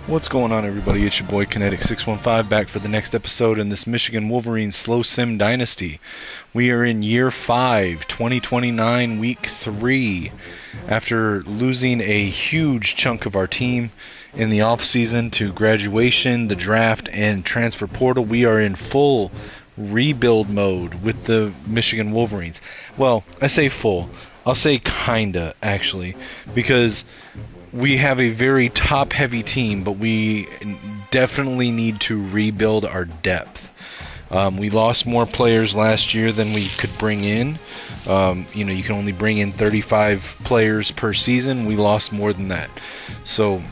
What's going on, everybody? It's your boy Kinetic615 back for the next episode in this Michigan Wolverines Slow Sim Dynasty. We are in year 5, 2029, week 3. After losing a huge chunk of our team in the offseason to graduation, the draft, and transfer portal, we are in full rebuild mode with the Michigan Wolverines. Well, I say full. I'll say kinda, actually, because we have a very top-heavy team, but we definitely need to rebuild our depth. We lost more players last year than we could bring in. You can only bring in 35 players per season. We lost more than that. So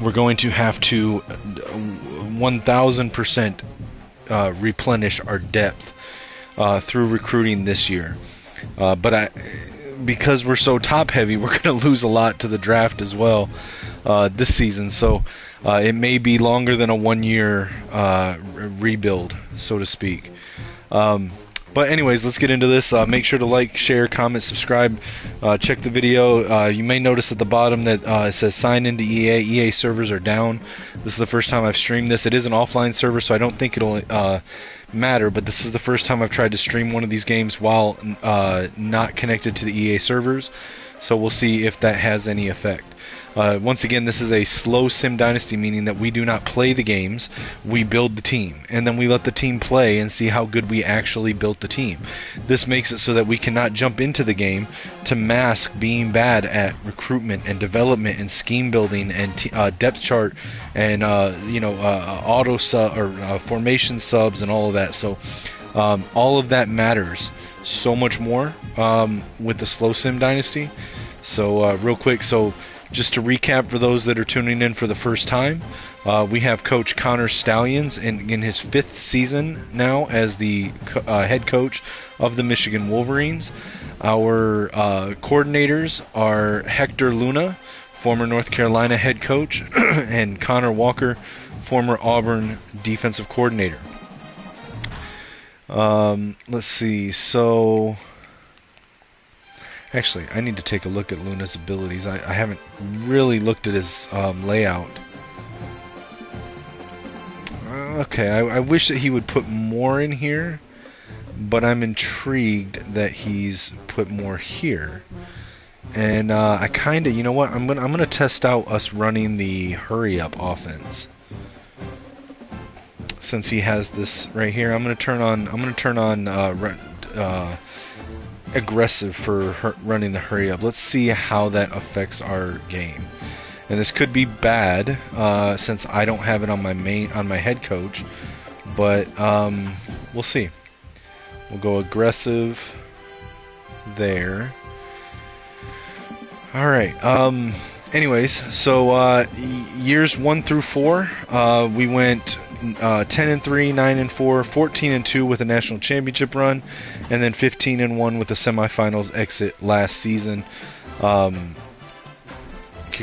we're going to have to 1,000% replenish our depth through recruiting this year. Because we're so top heavy, we're going to lose a lot to the draft as well this season. So it may be longer than a 1 year rebuild, so to speak. But anyways, let's get into this. Make sure to like, share, comment, subscribe. Check the video. You may notice at the bottom that it says sign into EA. EA servers are down. This is the first time I've streamed this. It is an offline server, so I don't think it'll matter, but this is the first time I've tried to stream one of these games while not connected to the EA servers, so we'll see if that has any effect. Once again, this is a slow sim dynasty, meaning that we do not play the games, we build the team, and then we let the team play and see how good we actually built the team. This makes it so that we cannot jump into the game to mask being bad at recruitment and development and scheme building and depth chart and auto sub or formation subs and all of that. So all of that matters so much more with the slow sim dynasty. So real quick, just to recap for those that are tuning in for the first time, we have Coach Connor Stallions in his 5th season now as the head coach of the Michigan Wolverines. Our coordinators are Hector Luna, former North Carolina head coach, and Connor Walker, former Auburn defensive coordinator. Let's see, actually, I need to take a look at Luna's abilities. I haven't really looked at his layout. Okay, I wish that he would put more in here, but I'm intrigued that he's put more here. And I kind of, you know what? I'm gonna test out us running the hurry up offense. Since he has this right here, I'm gonna turn on aggressive for running the hurry up. Let's see how that affects our game. And this could be bad since I don't have it on my head coach, but we'll see. We'll go aggressive there. All right. Anyways, so years 1 through 4, we went 10-3, 9-4, 14-2 with a national championship run, and then 15-1 with the semifinals exit last season. Can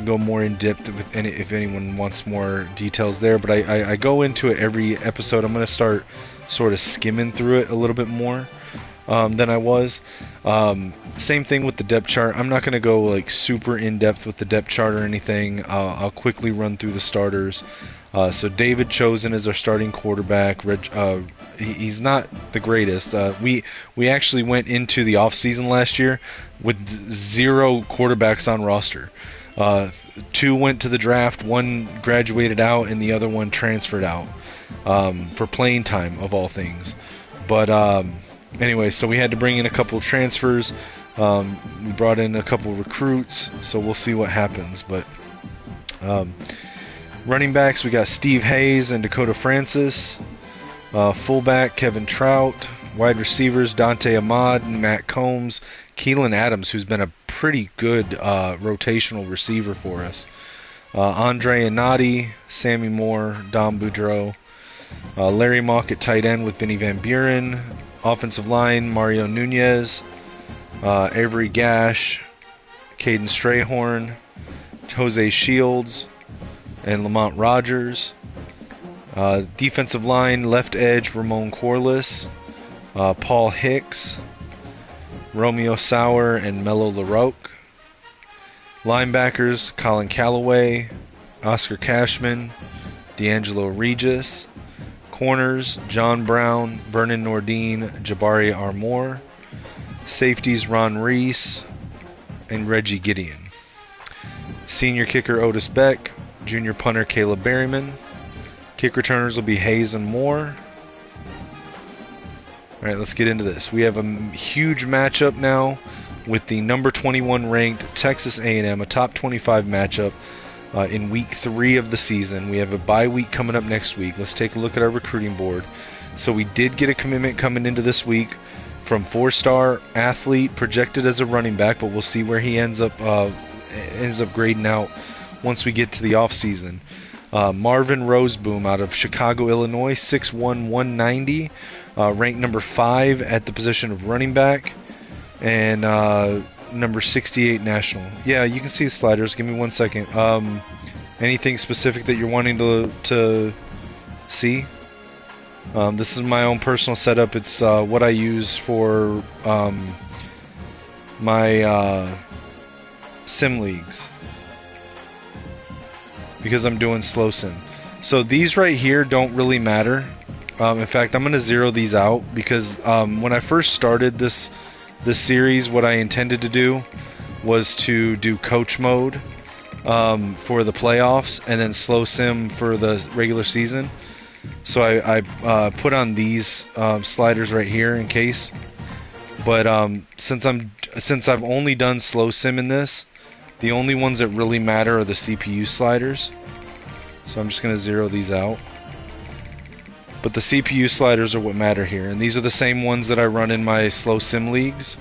go more in depth with if anyone wants more details there, but I go into it every episode. I'm going to start sort of skimming through it a little bit more than I was. Same thing with the depth chart. I'm not going to go like super in depth with the depth chart or anything. I'll quickly run through the starters. So David Chosen is our starting quarterback. He's not the greatest. We actually went into the offseason last year with 0 quarterbacks on roster. 2 went to the draft, 1 graduated out, and the other 1 transferred out for playing time, of all things. But anyway, so we had to bring in a couple of transfers. We brought in a couple of recruits, so we'll see what happens. But running backs, we got Steve Hayes and Dakota Francis. Fullback, Kevin Trout. Wide receivers, Dante Ahmad, Matt Combs, Keelan Adams, who's been a pretty good rotational receiver for us. Andre Anati, Sammy Moore, Dom Boudreau. Larry Mock at tight end with Vinny Van Buren. Offensive line, Mario Nunez. Avery Gash, Caden Strayhorn, Jose Shields, and Lamont Rogers. Defensive line, left edge, Ramon Corliss, Paul Hicks, Romeo Sauer, and Mello LaRoque. Linebackers, Colin Callaway, Oscar Cashman, D'Angelo Regis. Corners, John Brown, Vernon Nordine, Jabari Armour. Safeties, Ron Reese and Reggie Gideon. Senior kicker, Otis Beck. Junior punter, Caleb Berryman. Kick returners will be Hayes and Moore. Alright, let's get into this. We have a huge matchup now with the number 21 ranked Texas A&M, a top 25 matchup in week 3 of the season. We have a bye week coming up next week. Let's take a look at our recruiting board. So we did get a commitment coming into this week from 4-star athlete projected as a running back, but we'll see where he ends up grading out once we get to the off season. Marvin Roseboom out of Chicago, Illinois, 6'1", 190, ranked number 5 at the position of running back, and number 68 national. Yeah, you can see the sliders. Give me 1 second. Anything specific that you're wanting to see? This is my own personal setup. It's what I use for my sim leagues, because I'm doing slow sim. So these right here don't really matter. In fact, I'm going to zero these out because when I first started this series, what I intended to do was to do coach mode for the playoffs and then slow sim for the regular season. So I put on these sliders right here in case. But since I've only done slow sim in this, the only ones that really matter are the CPU sliders. So I'm just going to zero these out. But the CPU sliders are what matter here, and these are the same ones that I run in my slow sim leagues.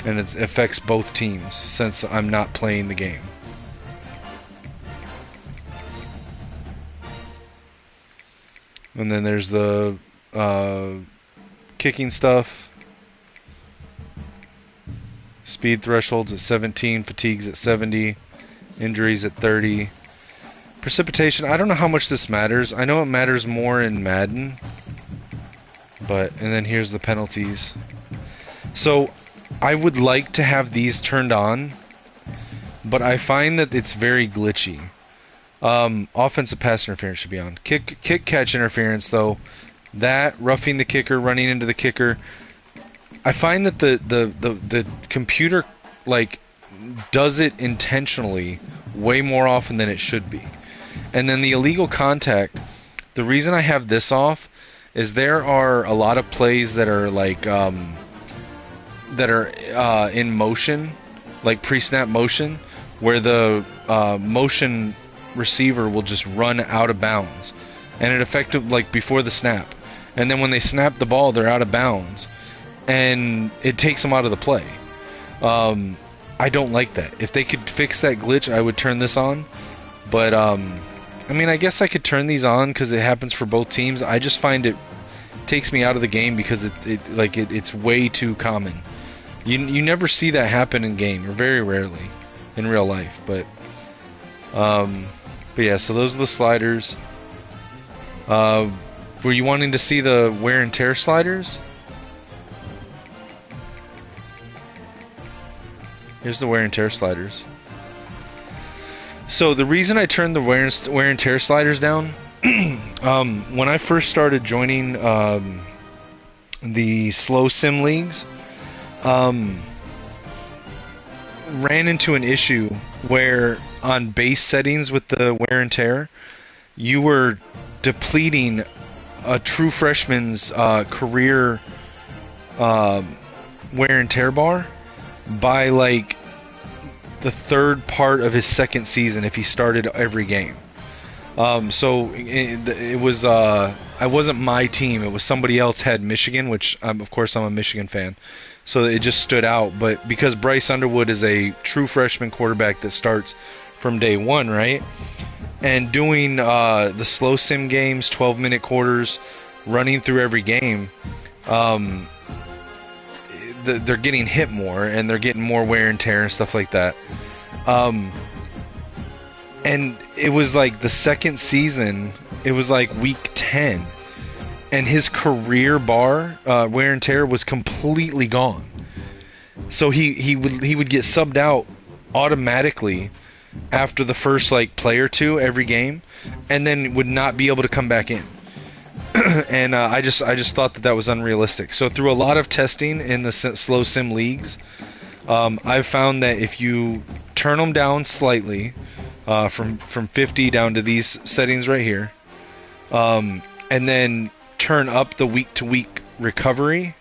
And it affects both teams since I'm not playing the game. And then there's the kicking stuff. Speed thresholds at 17, fatigues at 70, injuries at 30. Precipitation, I don't know how much this matters. I know it matters more in Madden. And then here's the penalties. So I would like to have these turned on, but I find that it's very glitchy. Offensive pass interference should be on. Kick catch interference though, that roughing the kicker, running into the kicker, I find that the computer like does it intentionally way more often than it should be. And then the illegal contact, the reason I have this off is there are a lot of plays that are like in motion, like pre-snap motion, where the motion receiver will just run out of bounds, and it affected like before the snap, and then when they snap the ball, they're out of bounds, and it takes them out of the play. I don't like that. If they could fix that glitch, I would turn this on. But I mean, I guess I could turn these on because it happens for both teams. I just find it takes me out of the game because it's way too common. You never see that happen in game, or very rarely in real life. But yeah, so those are the sliders. Were you wanting to see the wear and tear sliders? Here's the wear and tear sliders. So the reason I turned the wear and tear sliders down, when I first started joining the slow sim leagues, ran into an issue where on base settings with the wear and tear, you were depleting a true freshman's career wear and tear bar by like the third part of his second season if he started every game. So it was I wasn't my team, it was somebody else had Michigan, which of course I'm a Michigan fan, so it just stood out. But because Bryce Underwood is a true freshman quarterback that starts from day one, right, and doing the slow sim games, 12-minute quarters, running through every game, they're getting hit more, and they're getting more wear and tear and stuff like that. And it was like the second season, it was like week 10, and his career bar wear and tear was completely gone. So he would get subbed out automatically after the first like play or two every game, and then would not be able to come back in. And I just thought that was unrealistic. So through a lot of testing in the slow sim leagues, I've found that if you turn them down slightly, from 50 down to these settings right here, and then turn up the week to week recovery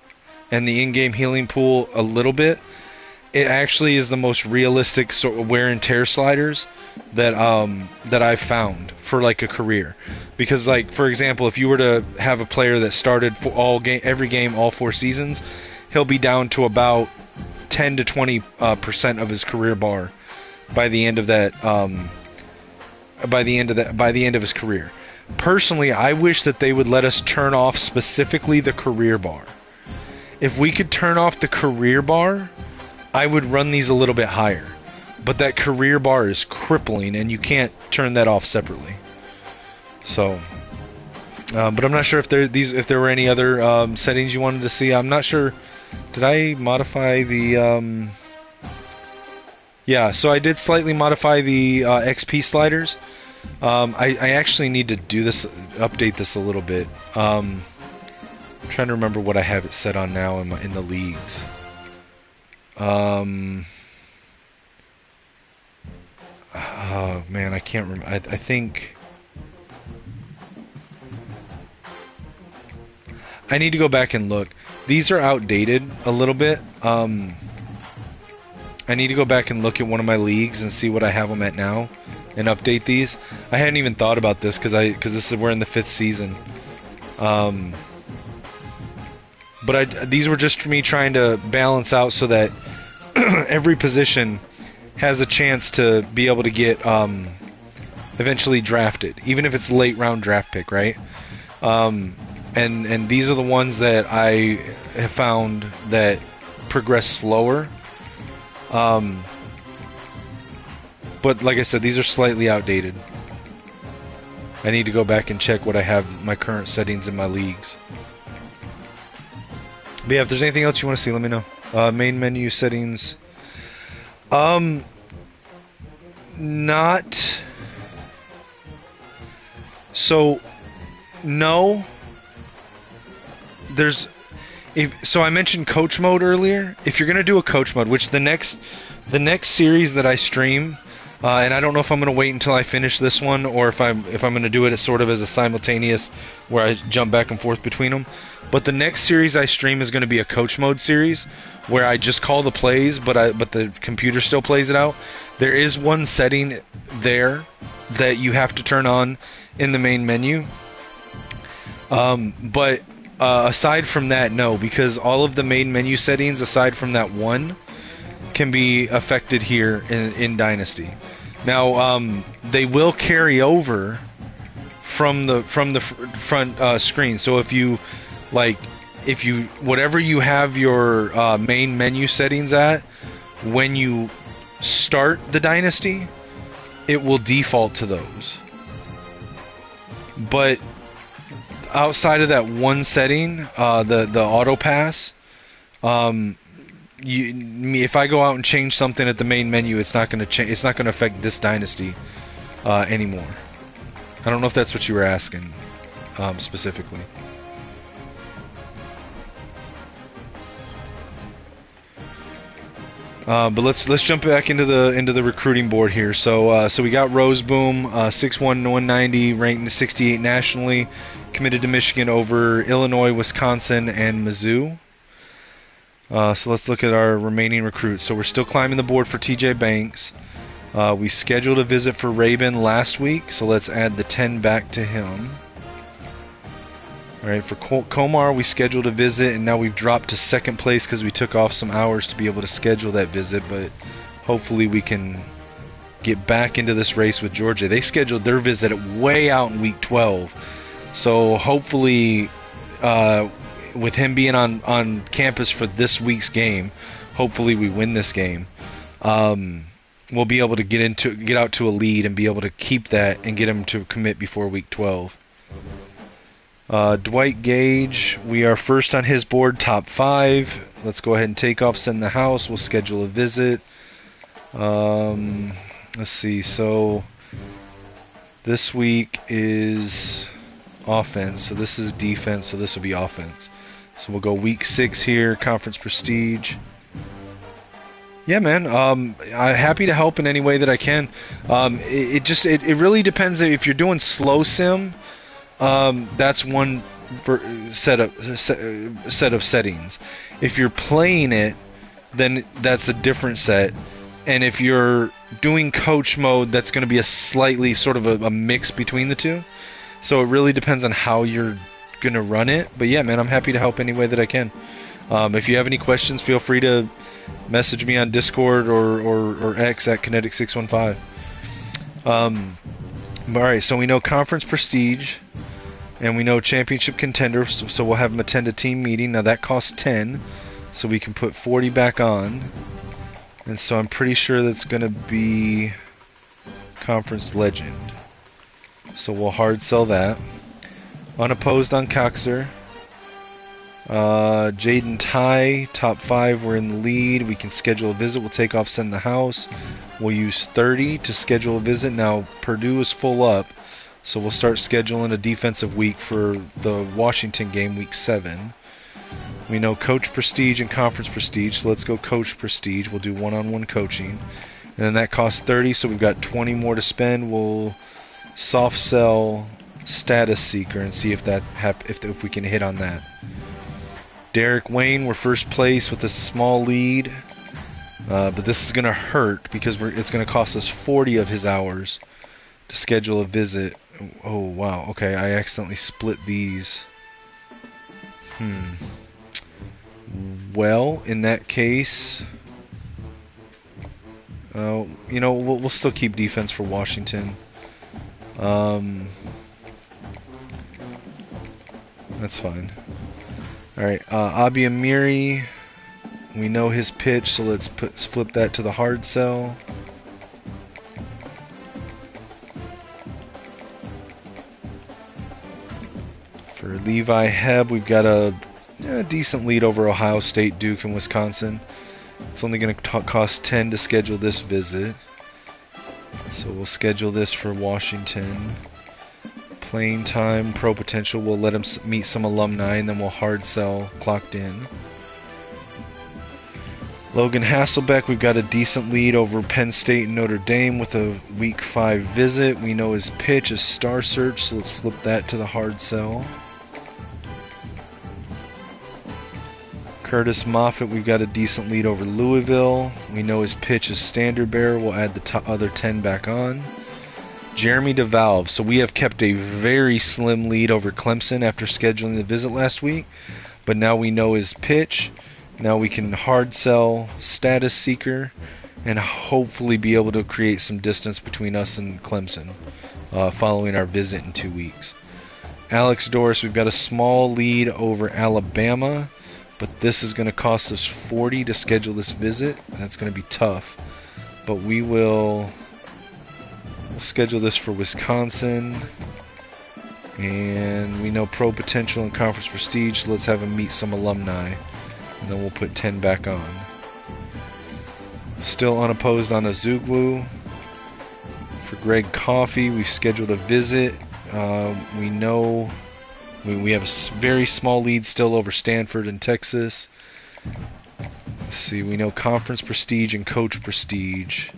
and the in-game healing pool a little bit, it actually is the most realistic sort of wear and tear sliders that I've found for like a career. Because like for example, if you were to have a player that started for every game all 4 seasons, he'll be down to about 10 to 20% of his career bar by the end of that by the end of his career. Personally, I wish that they would let us turn off specifically the career bar. If we could turn off the career bar, I would run these a little bit higher. But that career bar is crippling, and you can't turn that off separately. So, but I'm not sure if there were any other settings you wanted to see. I'm not sure. Did I modify the? Yeah, so I did slightly modify the XP sliders. I actually need to do this, update this a little bit. I'm trying to remember what I have it set on now in the leagues. Oh man, I can't remember. I think I need to go back and look. These are outdated a little bit. I need to go back and look at one of my leagues and see what I have them at now and update these. I hadn't even thought about this because we're in the 5th season. But these were just me trying to balance out so that every position has a chance to be able to get eventually drafted, even if it's late round draft pick, right? And these are the ones that I have found that progress slower. But like I said, these are slightly outdated. I need to go back and check what I have my current settings in my leagues. But yeah, if there's anything else you want to see, let me know. Main menu settings. Not. So, no. So I mentioned coach mode earlier. If you're gonna do a coach mode, which the next series that I stream, and I don't know if I'm gonna wait until I finish this one or if I'm gonna do it as sort of as a simultaneous where I jump back and forth between them. But the next series I stream is gonna be a coach mode series where I just call the plays, but the computer still plays it out. There is one setting there that you have to turn on in the main menu. But aside from that, no, because all of the main menu settings, aside from that one, can be affected here in Dynasty. Now, they will carry over from the front screen. So if you whatever you have your main menu settings at, when you start the Dynasty, it will default to those. But outside of that one setting, the auto pass, if I go out and change something at the main menu, it's not going to change. It's not going to affect this Dynasty anymore. I don't know if that's what you were asking specifically. But let's jump back into the recruiting board here. So we got Roseboom, 6'1", 190, ranked 68 nationally, committed to Michigan over Illinois, Wisconsin, and Mizzou. So let's look at our remaining recruits. So we're still climbing the board for TJ Banks. We scheduled a visit for Rabin last week, so let's add the 10 back to him. All right, for Komar, we scheduled a visit, and now we've dropped to 2nd place because we took off some hours to be able to schedule that visit, but hopefully we can get back into this race with Georgia. They scheduled their visit way out in week 12, so hopefully with him being on campus for this week's game, hopefully we win this game. We'll be able to get out to a lead and be able to keep that and get him to commit before week 12. Dwight Gage, we are first on his board, top 5. Let's go ahead and take off, send the house. We'll schedule a visit. Let's see. So this week is offense. So this is defense. So this will be offense. So we'll go week 6 here, conference prestige. Yeah, man. I'm happy to help in any way that I can. It really depends if you're doing slow sim. That's one set of settings. If you're playing it, then that's a different set. And if you're doing coach mode, that's going to be a slightly sort of a mix between the two. So it really depends on how you're going to run it. But yeah, man, I'm happy to help any way that I can. If you have any questions, feel free to message me on Discord or X at Kinetic615. Alright, so we know conference prestige and we know championship contender, so we'll have them attend a team meeting. Now that costs 10, so we can put 40 back on. And so I'm pretty sure that's going to be conference legend. So we'll hard sell that. Unopposed on Coxer. Jaden Ty, top 5, we're in the lead. We can schedule a visit. We'll take off, send the house. We'll use 30 to schedule a visit. Now Purdue is full up, so we'll start scheduling a defensive week for the Washington game, week 7. We know coach prestige and conference prestige, so let's go coach prestige. We'll do one-on-one coaching. And then that costs 30, so we've got 20 more to spend. We'll soft sell status seeker and see if that if we can hit on that. Derek Wayne, we're first place with a small lead, but this is going to hurt because it's going to cost us 40 of his hours to schedule a visit. Oh, wow. Okay, I accidentally split these. Well, in that case, you know, we'll still keep defense for Washington. That's fine. Alright, Abi Amiri, we know his pitch, so let's flip that to the hard sell. For Levi Hebb, we've got a decent lead over Ohio State, Duke, and Wisconsin. It's only going to cost 10 to schedule this visit. So we'll schedule this for Washington. Playing time, pro potential, we'll let him meet some alumni, and then we'll hard sell clocked in. Logan Hasselbeck, we've got a decent lead over Penn State and Notre Dame with a week 5 visit. We know his pitch is Star Search, so let's flip that to the hard sell. Curtis Moffitt, we've got a decent lead over Louisville. We know his pitch is Standard Bearer. We'll add the other 10 back on. Jeremy DeValve. So we have kept a very slim lead over Clemson after scheduling the visit last week. But now we know his pitch. Now we can hard sell Status Seeker and hopefully be able to create some distance between us and Clemson following our visit in 2 weeks. Alex Doris, we've got a small lead over Alabama. But this is going to cost us 40 to schedule this visit. That's going to be tough. But we'll schedule this for Wisconsin. And we know pro potential and conference prestige. So let's have him meet some alumni. And then we'll put 10 back on. Still unopposed on Azugwu. For Greg Coffey, we've scheduled a visit. We know... We have a very small lead still over Stanford and Texas. Let's see, we know conference prestige and coach prestige.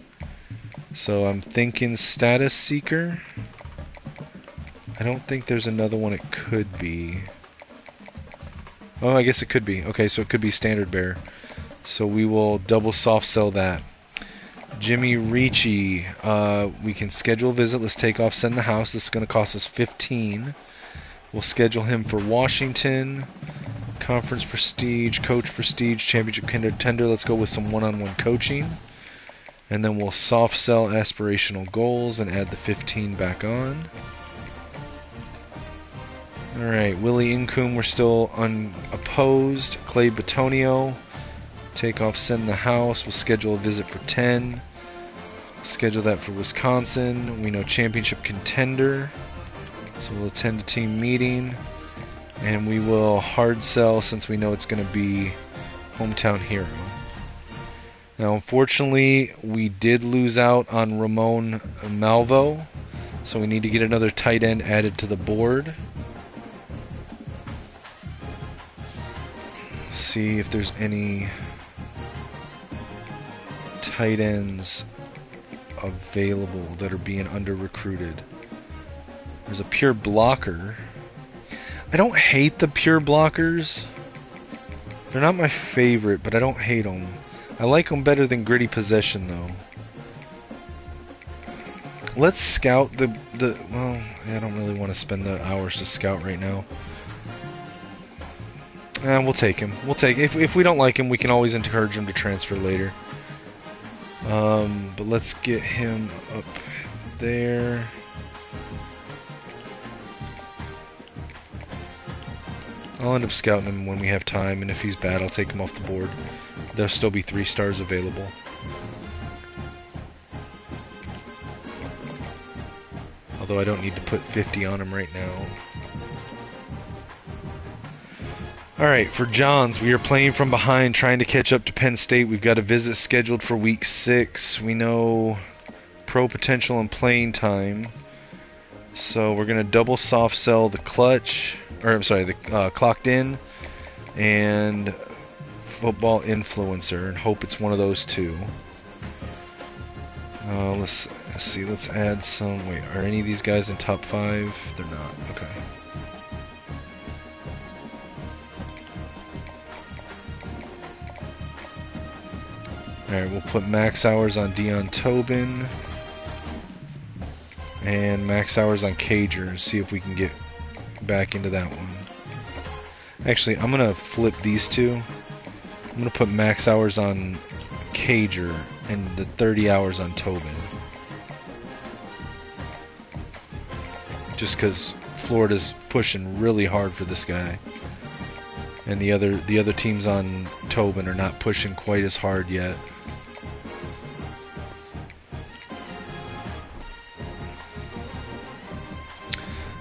So I'm thinking Status Seeker. I don't think there's another one it could be. Oh, I guess it could be. Okay, so it could be Standard Bearer. So we will double soft sell that. Jimmy Ricci, we can schedule a visit. Let's take off, send the house. This is going to cost us 15. We'll schedule him for Washington, conference prestige, coach prestige, championship contender. Let's go with some one-on-one coaching. And then we'll soft sell aspirational goals and add the 15 back on. Alright, Willie Incoom, we're still unopposed. Clay Batonio, take off, send the house. We'll schedule a visit for 10. Schedule that for Wisconsin. We know championship contender. So we'll attend a team meeting. And we will hard sell since we know it's going to be hometown hero. Now, unfortunately, we did lose out on Ramon Malvo, so we need to get another tight end added to the board. See if there's any tight ends available that are being under-recruited. There's a pure blocker. I don't hate the pure blockers. They're not my favorite, but I don't hate them. I like them better than gritty possession, though. Let's scout the well, I don't really want to spend the hours to scout right now. We'll take him. We'll take if we don't like him, we can always encourage him to transfer later. But let's get him up there. I'll end up scouting him when we have time, and if he's bad, I'll take him off the board. There'll still be 3 stars available. Although I don't need to put 50 on him right now. Alright, for Johns, we are playing from behind, trying to catch up to Penn State. We've got a visit scheduled for week 6. We know pro potential and playing time. So we're going to double soft sell the clutch, or I'm sorry, the clocked in and football influencer, and hope it's one of those two. Let's see, let's add some. Wait, are any of these guys in top 5? They're not. Okay. Alright, we'll put max hours on Dion Tobin and max hours on Cager and see if we can get back into that one. Actually, I'm going to flip these two. I'm going to put max hours on Cager and the 30 hours on Tobin. Just because Florida's pushing really hard for this guy. And the other teams on Tobin are not pushing quite as hard yet.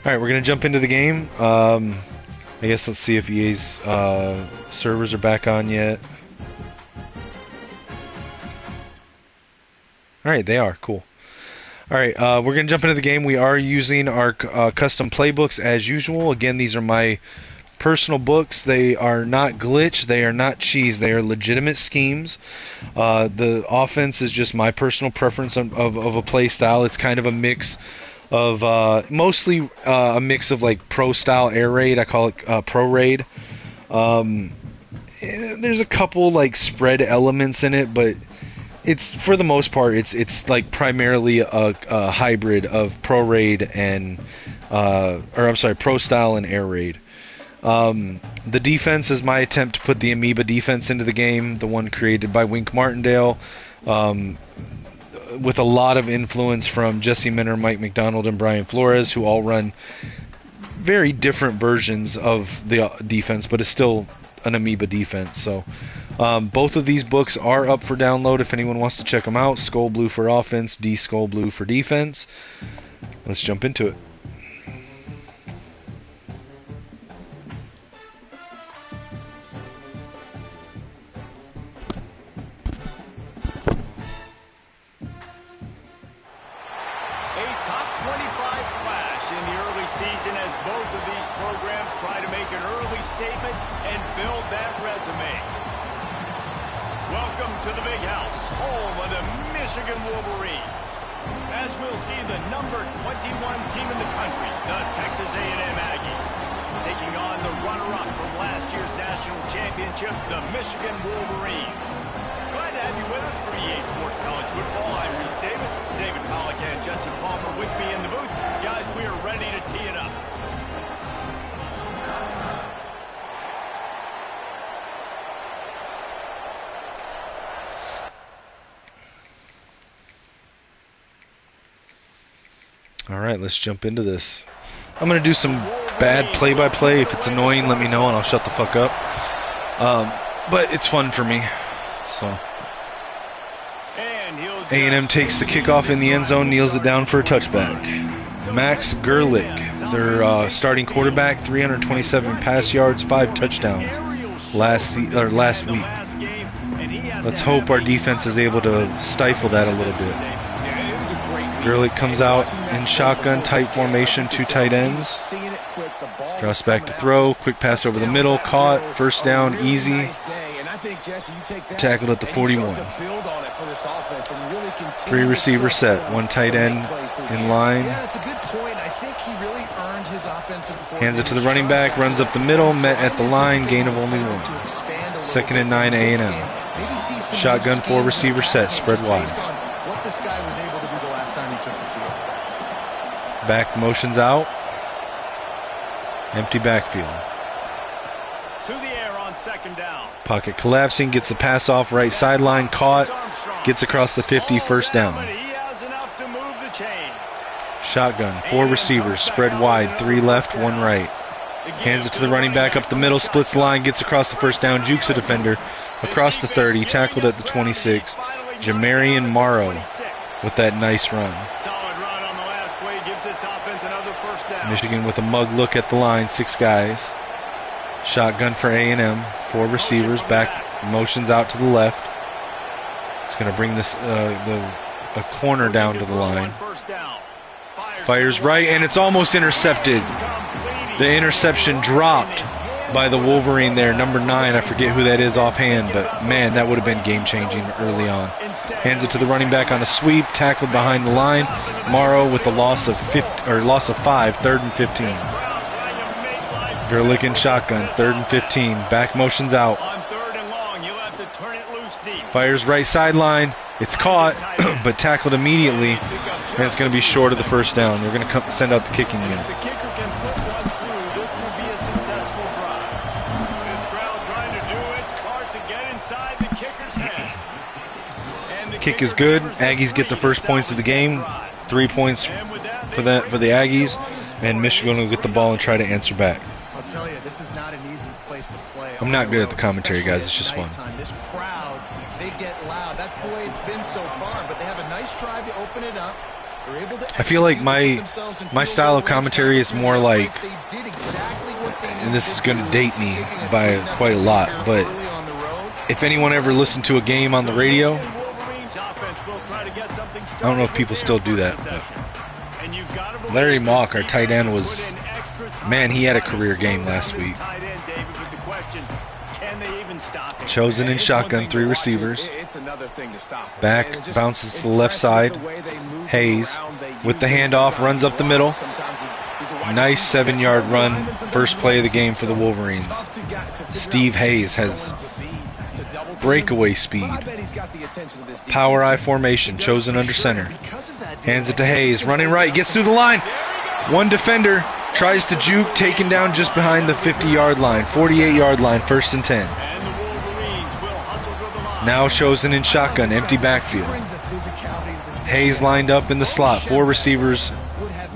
Alright, we're going to jump into the game. I guess let's see if EA's servers are back on yet. Alright, they are. Cool. Alright, we're going to jump into the game. We are using our custom playbooks as usual. Again, these are my personal books. They are not glitch. They are not cheese. They are legitimate schemes. The offense is just my personal preference of a play style. It's kind of a mix of mostly a mix of like pro style air raid. I call it pro raid. There's a couple like spread elements in it, but it's for the most part it's like primarily a hybrid of pro raid and pro style and air raid. The defense is my attempt to put the amoeba defense into the game, the one created by Wink Martindale, with a lot of influence from Jesse Minter, Mike McDonald, and Brian Flores, who all run very different versions of the defense, but it's still an amoeba defense. So both of these books are up for download if anyone wants to check them out. Skull Blue for offense, D Skull Blue for defense. Let's jump into it. Michigan Wolverines. As we'll see, the number 21 team in the country, the Texas A&M Aggies, taking on the runner-up from last year's national championship, the Michigan Wolverines. Glad to have you with us for EA Sports College Football. I'm Reese Davis, David Pollack, and Jesse Palmer with me in the booth. Guys, we are ready to tee it up. Alright, let's jump into this. I'm going to do some bad play-by-play. If it's annoying, let me know and I'll shut the fuck up. But it's fun for me. So A&M takes the kickoff in the end zone, kneels it down for a touchback. Max Gerlich, their starting quarterback, 327 pass yards, 5 touchdowns last week. Let's hope our defense is able to stifle that a little bit. Gerlich comes out in shotgun, tight formation, 2 tight ends. Drops back to throw, quick pass over the middle, caught, first down, easy. Tackled at the 41. 3 receiver set, 1 tight end in line. Hands it to the running back, runs up the middle, met at the line, gain of only 1. 2nd and 9, A&M. Shotgun, 4 receiver set, spread wide. Back motions out. Empty backfield. To the air on 2nd down. Pocket collapsing, gets the pass off right sideline, caught, gets across the 50, first down. Shotgun, 4 receivers, spread wide, 3 left, 1 right. Hands it to the running back up the middle, splits the line, gets across the first down, jukes a defender, across the 30, tackled at the 26. Jamarian Morrow with that nice run. Michigan with a mug look at the line, 6 guys. Shotgun for A&M, 4 receivers, back motions out to the left. It's going to bring this a corner down to the line. Fires right, and it's almost intercepted. The interception dropped by the Wolverine there, number 9. I forget who that is offhand, but man, that would have been game-changing early on. Hands it to the running back on a sweep, tackled behind the line. Morrow with the loss of 5, 3rd and 15. Gerlich in shotgun, 3rd and 15. Back motions out. Fires right sideline. It's caught, but tackled immediately, and it's going to be short of the first down. They're going to send out the kicking unit. Kick is good. Aggies get the first points of the game. 3 points for the Aggies, and Michigan will get the ball and try to answer back. I'll tell you, this is not an easy place to play. I'm not good at the commentary, guys. It's just fun. This crowd, they get loud. That's the way it's been so far, but they have a nice drive to open it up. I feel like my style of commentary is more like, and this is going to date me by quite a lot, but if anyone ever listened to a game on the radio, I don't know if people still do that. But Larry Mock, our tight end, was, man, he had a career game last week. Chosen in shotgun, 3 receivers. Back, bounces to the left side. Hayes with the handoff, runs up the middle. Nice 7-yard run, first play of the game for the Wolverines. Steve Hayes has breakaway speed. Power I formation, chosen under center. Hands it to Hayes, running right, gets through the line. 1 defender, tries to juke, taken down just behind the 50-yard line, 48-yard line, 1st and 10. Now chosen in shotgun, empty backfield. Hayes lined up in the slot, 4 receivers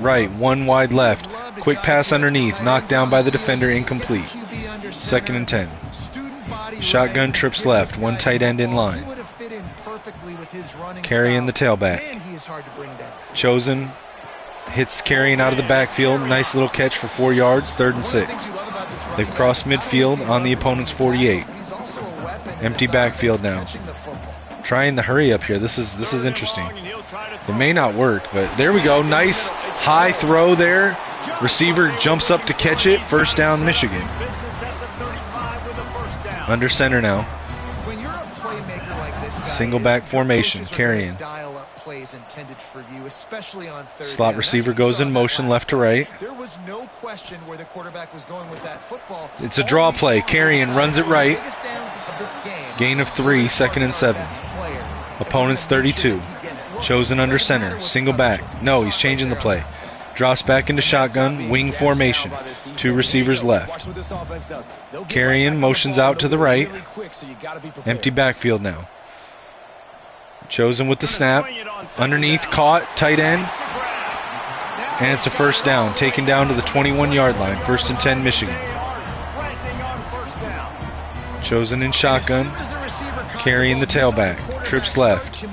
right, 1 wide left. Quick pass underneath, knocked down by the defender, incomplete. 2nd and 10. Shotgun trips left, 1 tight end in line. Carrying the tailback. Chosen hits carrying out of the backfield. Nice little catch for 4 yards, 3rd and 6. They've crossed midfield on the opponent's 48. Empty backfield now. Trying to hurry up here. This is interesting. It may not work, but there we go. Nice high throw there. Receiver jumps up to catch it. First down, Michigan. Under center now. Single back formation, carrying. Slot receiver goes in motion left to right. It's a draw play. Carrying runs it right. Gain of 3, 2nd and 7. Opponent's 32. Chosen under center. Single back. No, he's changing the play. Drops back into shotgun, wing formation. 2 receivers left. Carrying motions out to the right. Empty backfield now. Chosen with the snap. Underneath, caught, tight end. And it's a first down. Taken down to the 21-yard line. 1st and 10, Michigan. Chosen in shotgun. Carrying the tailback. Trips left.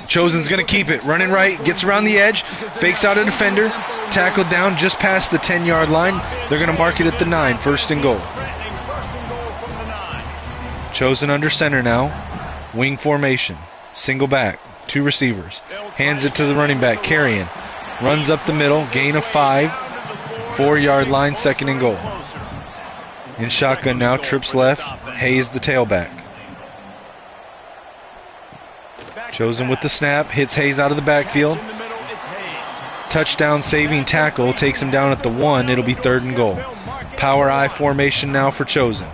Chosen's going to keep it. Running right. Gets around the edge. Fakes out a defender. Tackled down just past the 10-yard line. They're going to mark it at the 9. First and goal. Chosen under center now. Wing formation. Single back. 2 receivers. Hands it to the running back. Carrying. Runs up the middle. Gain of 5. 4-yard line. Second and goal. In shotgun now. Trips left. Hayes the tailback. Chosen with the snap. Hits Hayes out of the backfield. Touchdown saving tackle. Takes him down at the 1. It'll be 3rd and goal. Power I formation now for Chosen.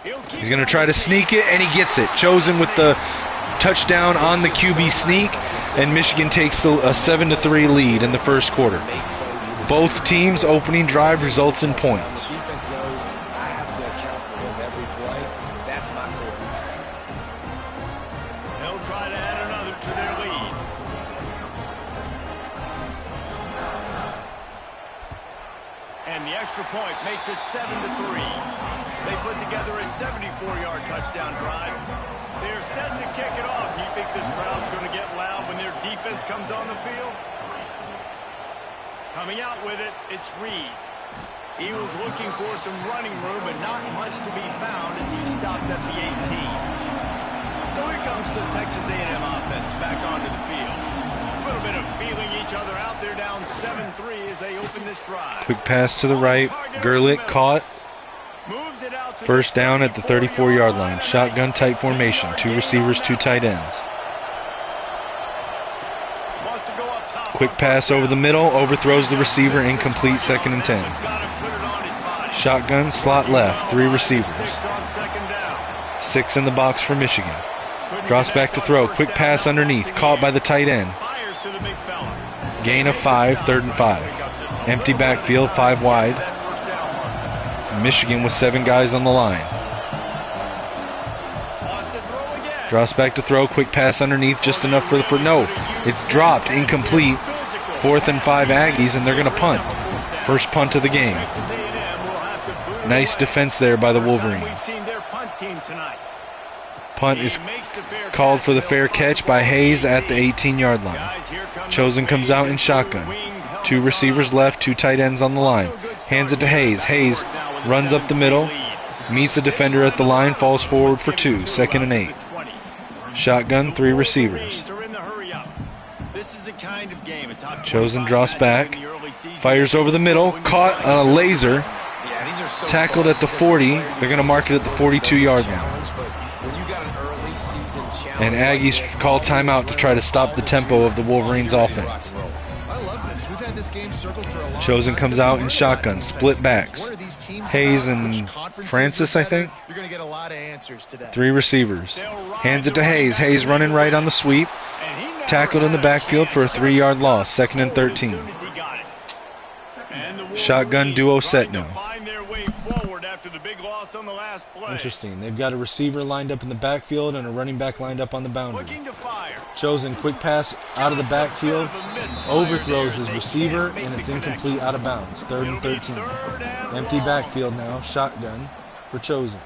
He's going to try to sneak it, and he gets it. Chosen with the touchdown on the QB sneak, and Michigan takes a 7-3 lead in the first quarter. Both teams' opening drive results in points. Defense knows I have to account for him every play. That's my quarterback. They'll try to add another to their lead. And the extra point makes it 7-3. They put together a 74-yard touchdown drive. They're set to kick it off. You think this crowd's going to get loud when their defense comes on the field? Coming out with it, it's Reed. He was looking for some running room, but not much to be found as he stopped at the 18. So here comes the Texas A&M offense back onto the field. A little bit of feeling each other out there, down 7-3 as they open this drive. Quick pass to the right. Gerlich caught. First down at the 34-yard line. Shotgun type formation. 2 receivers, 2 tight ends. Quick pass over the middle. Overthrows the receiver. Incomplete. 2nd and 10. Shotgun slot left. 3 receivers. 6 in the box for Michigan. Drops back to throw. Quick pass underneath. Caught by the tight end. Gain of 5. 3rd and 5. Empty backfield. 5 wide. Michigan with 7 guys on the line. Drops back to throw. Quick pass underneath. Just enough for the... No. It's dropped. Incomplete. 4th and 5 Aggies, and they're going to punt. First punt of the game. Nice defense there by the Wolverines. Punt is called for the fair catch by Hayes at the 18-yard line. Chosen comes out in shotgun. 2 receivers left. 2 tight ends on the line. Hands it to Hayes. Hayes runs up the middle, meets a defender at the line, falls forward for 2, 2nd and 8. Shotgun, 3 receivers. Chosen drops back, fires over the middle, caught on a laser, tackled at the 40. They're going to mark it at the 42-yard line. And Aggies call timeout to try to stop the tempo of the Wolverines offense. Chosen comes out in shotgun, split backs. Hayes and Francis, I think. 3 receivers. Hands it to Hayes. Hayes running right on the sweep. Tackled in the backfield for a 3-yard loss. 2nd and 13. Shotgun duo set now. Interesting. They've got a receiver lined up in the backfield and a running back lined up on the boundary. Chosen quick pass out of the backfield. Overthrows his receiver, and it's incomplete, out of bounds. 3rd and 13. Empty backfield now. Shotgun for Chosen.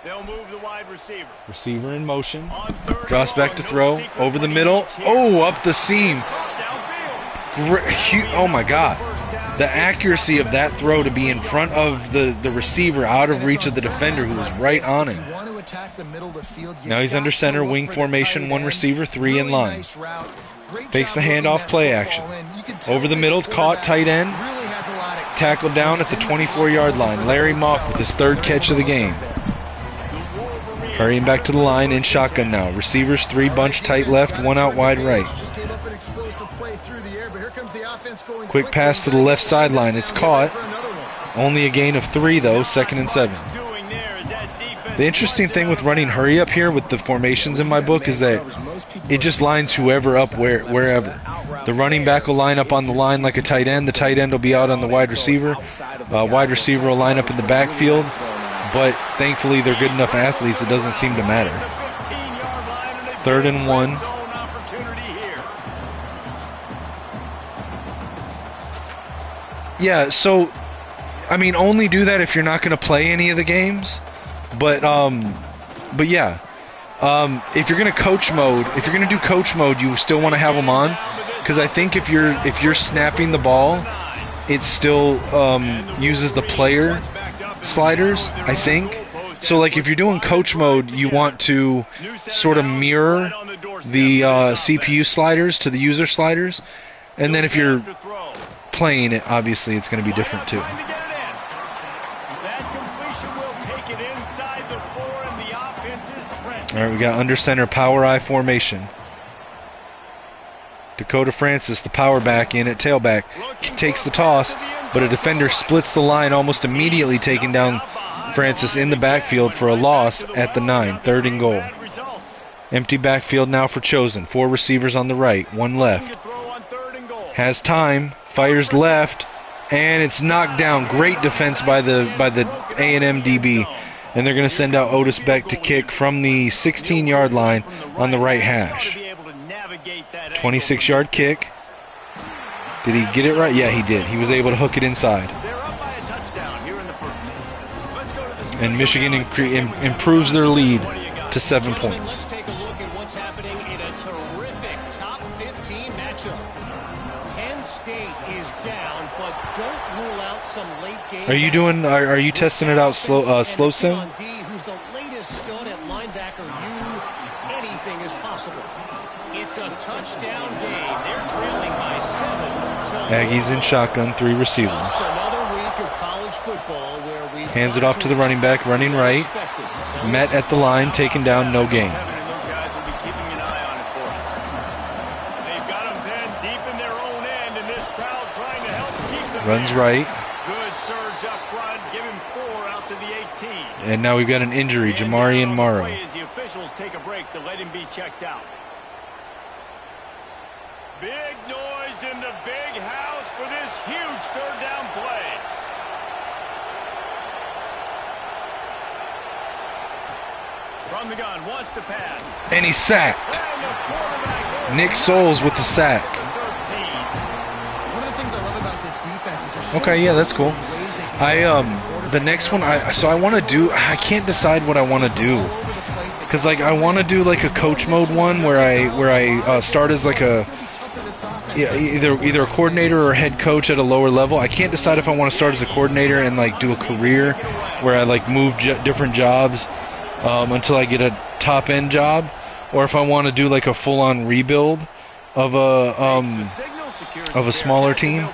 They'll move the wide receiver. Receiver in motion. Drops back to throw. Over the middle. Oh, up the seam. Oh, my God. The accuracy of that throw to be in front of the receiver, out of reach of the defender who was right on him. Now he's under center, wing formation, 1 receiver, 3 in line. Fakes the handoff, play action. Over the middle, caught, tight end. Tackled down at the 24-yard line. Larry Mock with his 3rd catch of the game. Hurrying back to the line in shotgun now. Receivers 3 bunch tight left, 1 out wide right. Quick pass to the left sideline. It's caught. Only a gain of 3 though. 2nd and 7. The interesting thing with running hurry up here with the formations in my book is that it just lines whoever up wherever. The running back will line up on the line like a tight end. The tight end will be out on the wide receiver. Wide receiver will line up in the backfield. But thankfully they're good enough athletes, it doesn't seem to matter. 3rd and 1. Yeah, so I mean, only do that if you're not going to play any of the games. But yeah. If you're going to do coach mode, you still want to have them on, because I think if you're snapping the ball, it still uses the player sliders, I think. So like if you're doing coach mode, you want to sort of mirror the CPU sliders to the user sliders, and then if you're playing it, obviously it's going to be different too. All right, we got under center power I formation. Dakota Francis, the power back in at tailback, takes the toss, but a defender splits the line almost immediately, taking down Francis in the backfield for a loss at the 9, 3rd and goal. Empty backfield now for Chosen. 4 receivers on the right, 1 left. Has time, fires left, and it's knocked down. Great defense by the A&M DB. And they're going to send out Otis Beck to kick from the 16-yard line on the right hash. 26-yard kick. Did he get it right? Yeah, he did. He was able to hook it inside. And Michigan improves their lead to 7 points. Let's take a look at what's happening in a terrific top 15 matchup. Penn State is down, but don't rule out some late game. Are you testing it out slow sim? Who's the latest stud at linebacker? Anything is possible. It's a touchdown game. They're trailing by 7. Aggies in shotgun, 3 receivers. Just another week of college football where we hands it off to the running back, running right. Met at the line, taken down, no gain. Runs right. Good surge up front, give him 4 out to the 18. And now we've got an injury, Jamarian Morrow. As the officials take a break to let him be checked out. Big noise in the big house for this huge 3rd down play. From the gun, wants to pass. And he's sacked. Nick Soles with the sack. One of the things I love about this defense is there's Okay, yeah, that's cool. The next one, I can't decide what I want to do. Because like I want to do like a coach mode one where I start as like either a coordinator or a head coach at a lower level. I can't decide if I want to start as a coordinator and like do a career where I like move different jobs until I get a top end job, or if I want to do like a full on rebuild of a smaller team.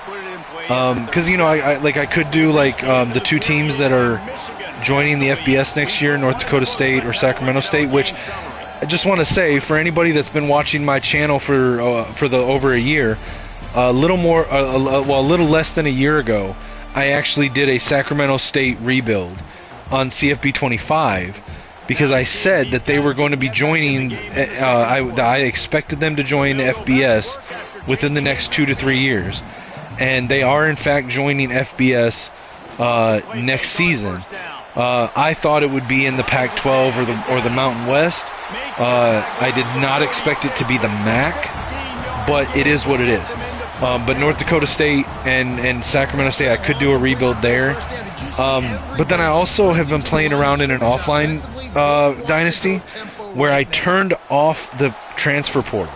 Because I could do like the 2 teams that are joining the FBS next year, North Dakota State or Sacramento State, which I just want to say for anybody that's been watching my channel for over a year, a little less than a year ago, I actually did a Sacramento State rebuild on CFB25 because I said that they were going to be joining. I expected them to join FBS within the next 2 to 3 years, and they are in fact joining FBS next season. I thought it would be in the Pac-12 or the Mountain West. I did not expect it to be the MAC, but it is what it is. But North Dakota State and Sacramento State, I could do a rebuild there. But then I also have been playing around in an offline dynasty where I turned off the transfer portal.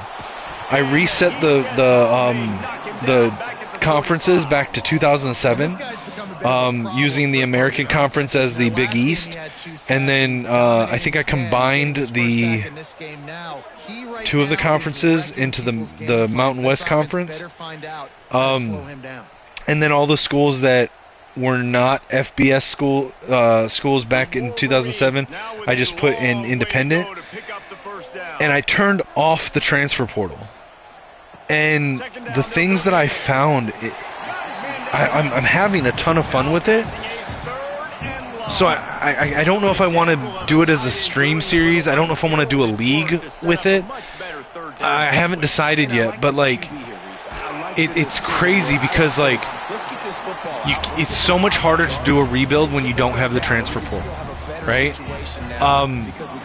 I reset the conferences back to 2007. Using the American Conference as the Big East, and then I think I combined the 2 of the conferences into the Mountain West Conference, and then all the schools that were not FBS schools back in 2007, I just put in independent, and I turned off the transfer portal, and the things that I found. I'm having a ton of fun with it. So I don't know if I want to do it as a stream series. I don't know if I want to do a league with it. I haven't decided yet, but like it's crazy because like it's so much harder to do a rebuild when you don't have the transfer portal, right?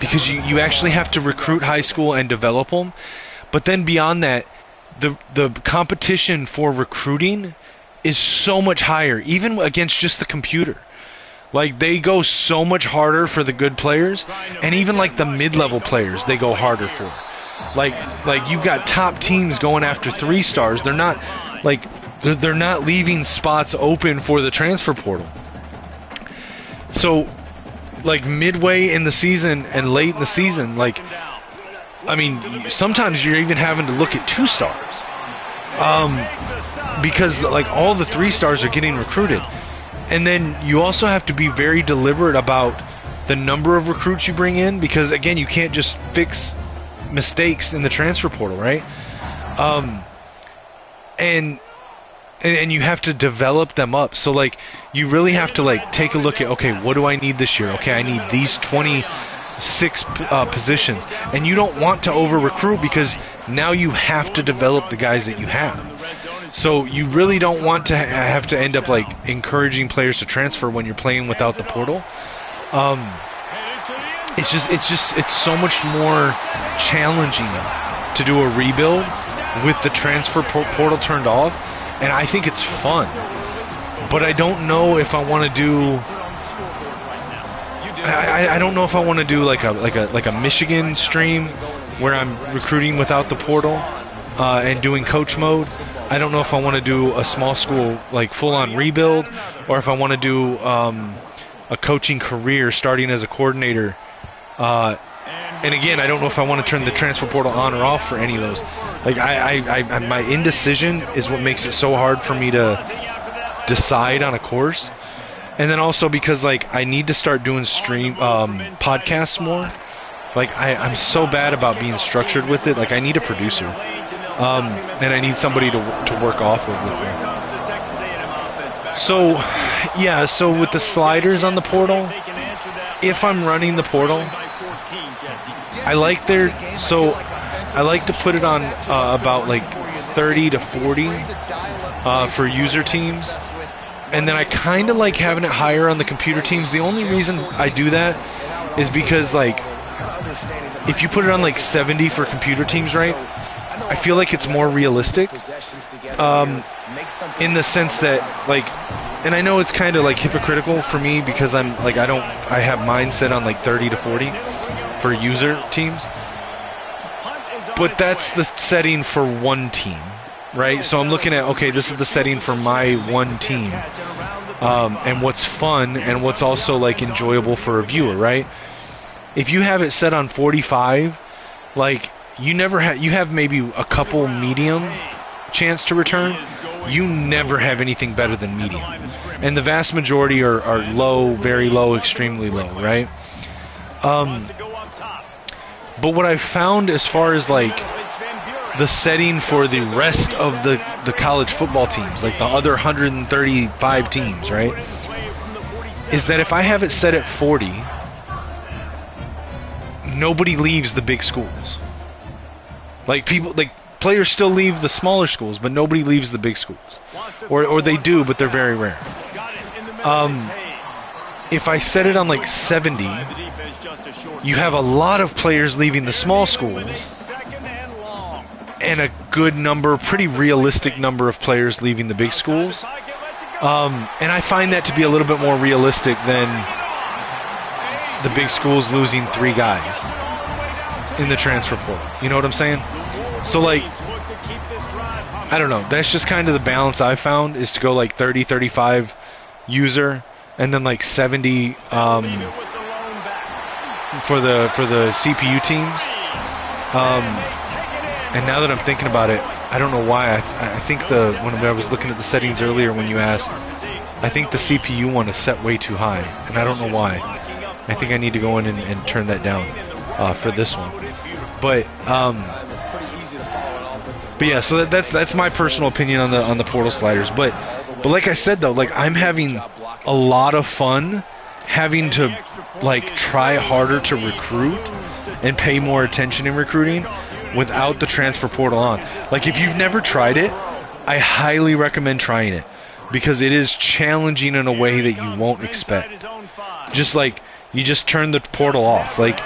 Because you actually have to recruit high school and develop them. But then beyond that, the competition for recruiting is so much higher, even against just the computer. Like, they go so much harder for the good players, and even like the mid-level players, they go harder for. Like you've got top teams going after 3 stars. They're not they're not leaving spots open for the transfer portal. So, like, midway in the season and late in the season, like, I mean, sometimes you're even having to look at 2 stars, because like all the 3 stars are getting recruited. And then you also have to be very deliberate about the number of recruits you bring in, because again, you can't just fix mistakes in the transfer portal, right? And you have to develop them up. So like, you really have to like take a look at, okay, what do I need this year? Okay, I need these 26 positions, and you don't want to over recruit, because now you have to develop the guys that you have. So you really don't want to have to end up like encouraging players to transfer when you're playing without the portal. It's so much more challenging to do a rebuild with the transfer portal turned off, and I think it's fun. But I don't know if I want to do. I don't know if I want to do like a Michigan stream where I'm recruiting without the portal and doing coach mode. I don't know if I want to do a small school like full-on rebuild, or if I want to do a coaching career starting as a coordinator. And again, I don't know if I want to turn the transfer portal on or off for any of those. Like, my indecision is what makes it so hard for me to decide on a course. And then also because like I need to start doing podcasts more. Like, I'm so bad about being structured with it. Like, I need a producer. And I need somebody to work off of with me. So, yeah, so with the sliders on the portal, if I'm running the portal, I like to put it on about like 30 to 40 for user teams. And then I kind of like having it higher on the computer teams. The only reason I do that is because, like, if you put it on like 70 for computer teams, right, I feel like it's more realistic, in the sense that, like, and I know it's kind of like hypocritical for me because I'm like, I have mine set on like 30 to 40 for user teams, but that's the setting for one team, right? So I'm looking at, okay, this is the setting for my one team, and what's fun and what's also like enjoyable for a viewer, right? If you have it set on 45, like, you have maybe a couple medium chance to return. You never have anything better than medium, and the vast majority are low, very low, extremely low, right? But what I've found as far as like the setting for the rest of the college football teams, like the other 135 teams, right, is that if I have it set at 40, nobody leaves the big schools. Like, players still leave the smaller schools, but nobody leaves the big schools, or they do, but they're very rare. If I set it on like 70, you have a lot of players leaving the small schools, and a good number, pretty realistic number of players leaving the big schools. And I find that to be a little bit more realistic than the big schools losing 3 guys in the transfer portal. You know what I'm saying? So, like, I don't know. That's just kind of the balance I've found, is to go like 30, 35 user, and then like 70 for the CPU teams. And now that I'm thinking about it, I don't know why. I think when I was looking at the settings earlier when you asked, I think the CPU one is set way too high, and I don't know why. I think I need to go in and turn that down for this one. But yeah, so that's my personal opinion on the portal sliders. But like I said though, like, I'm having a lot of fun having to like try harder to recruit and pay more attention in recruiting without the transfer portal on. Like, if you've never tried it, I highly recommend trying it, because it is challenging in a way that you won't expect. Just like, you just turn the portal off, like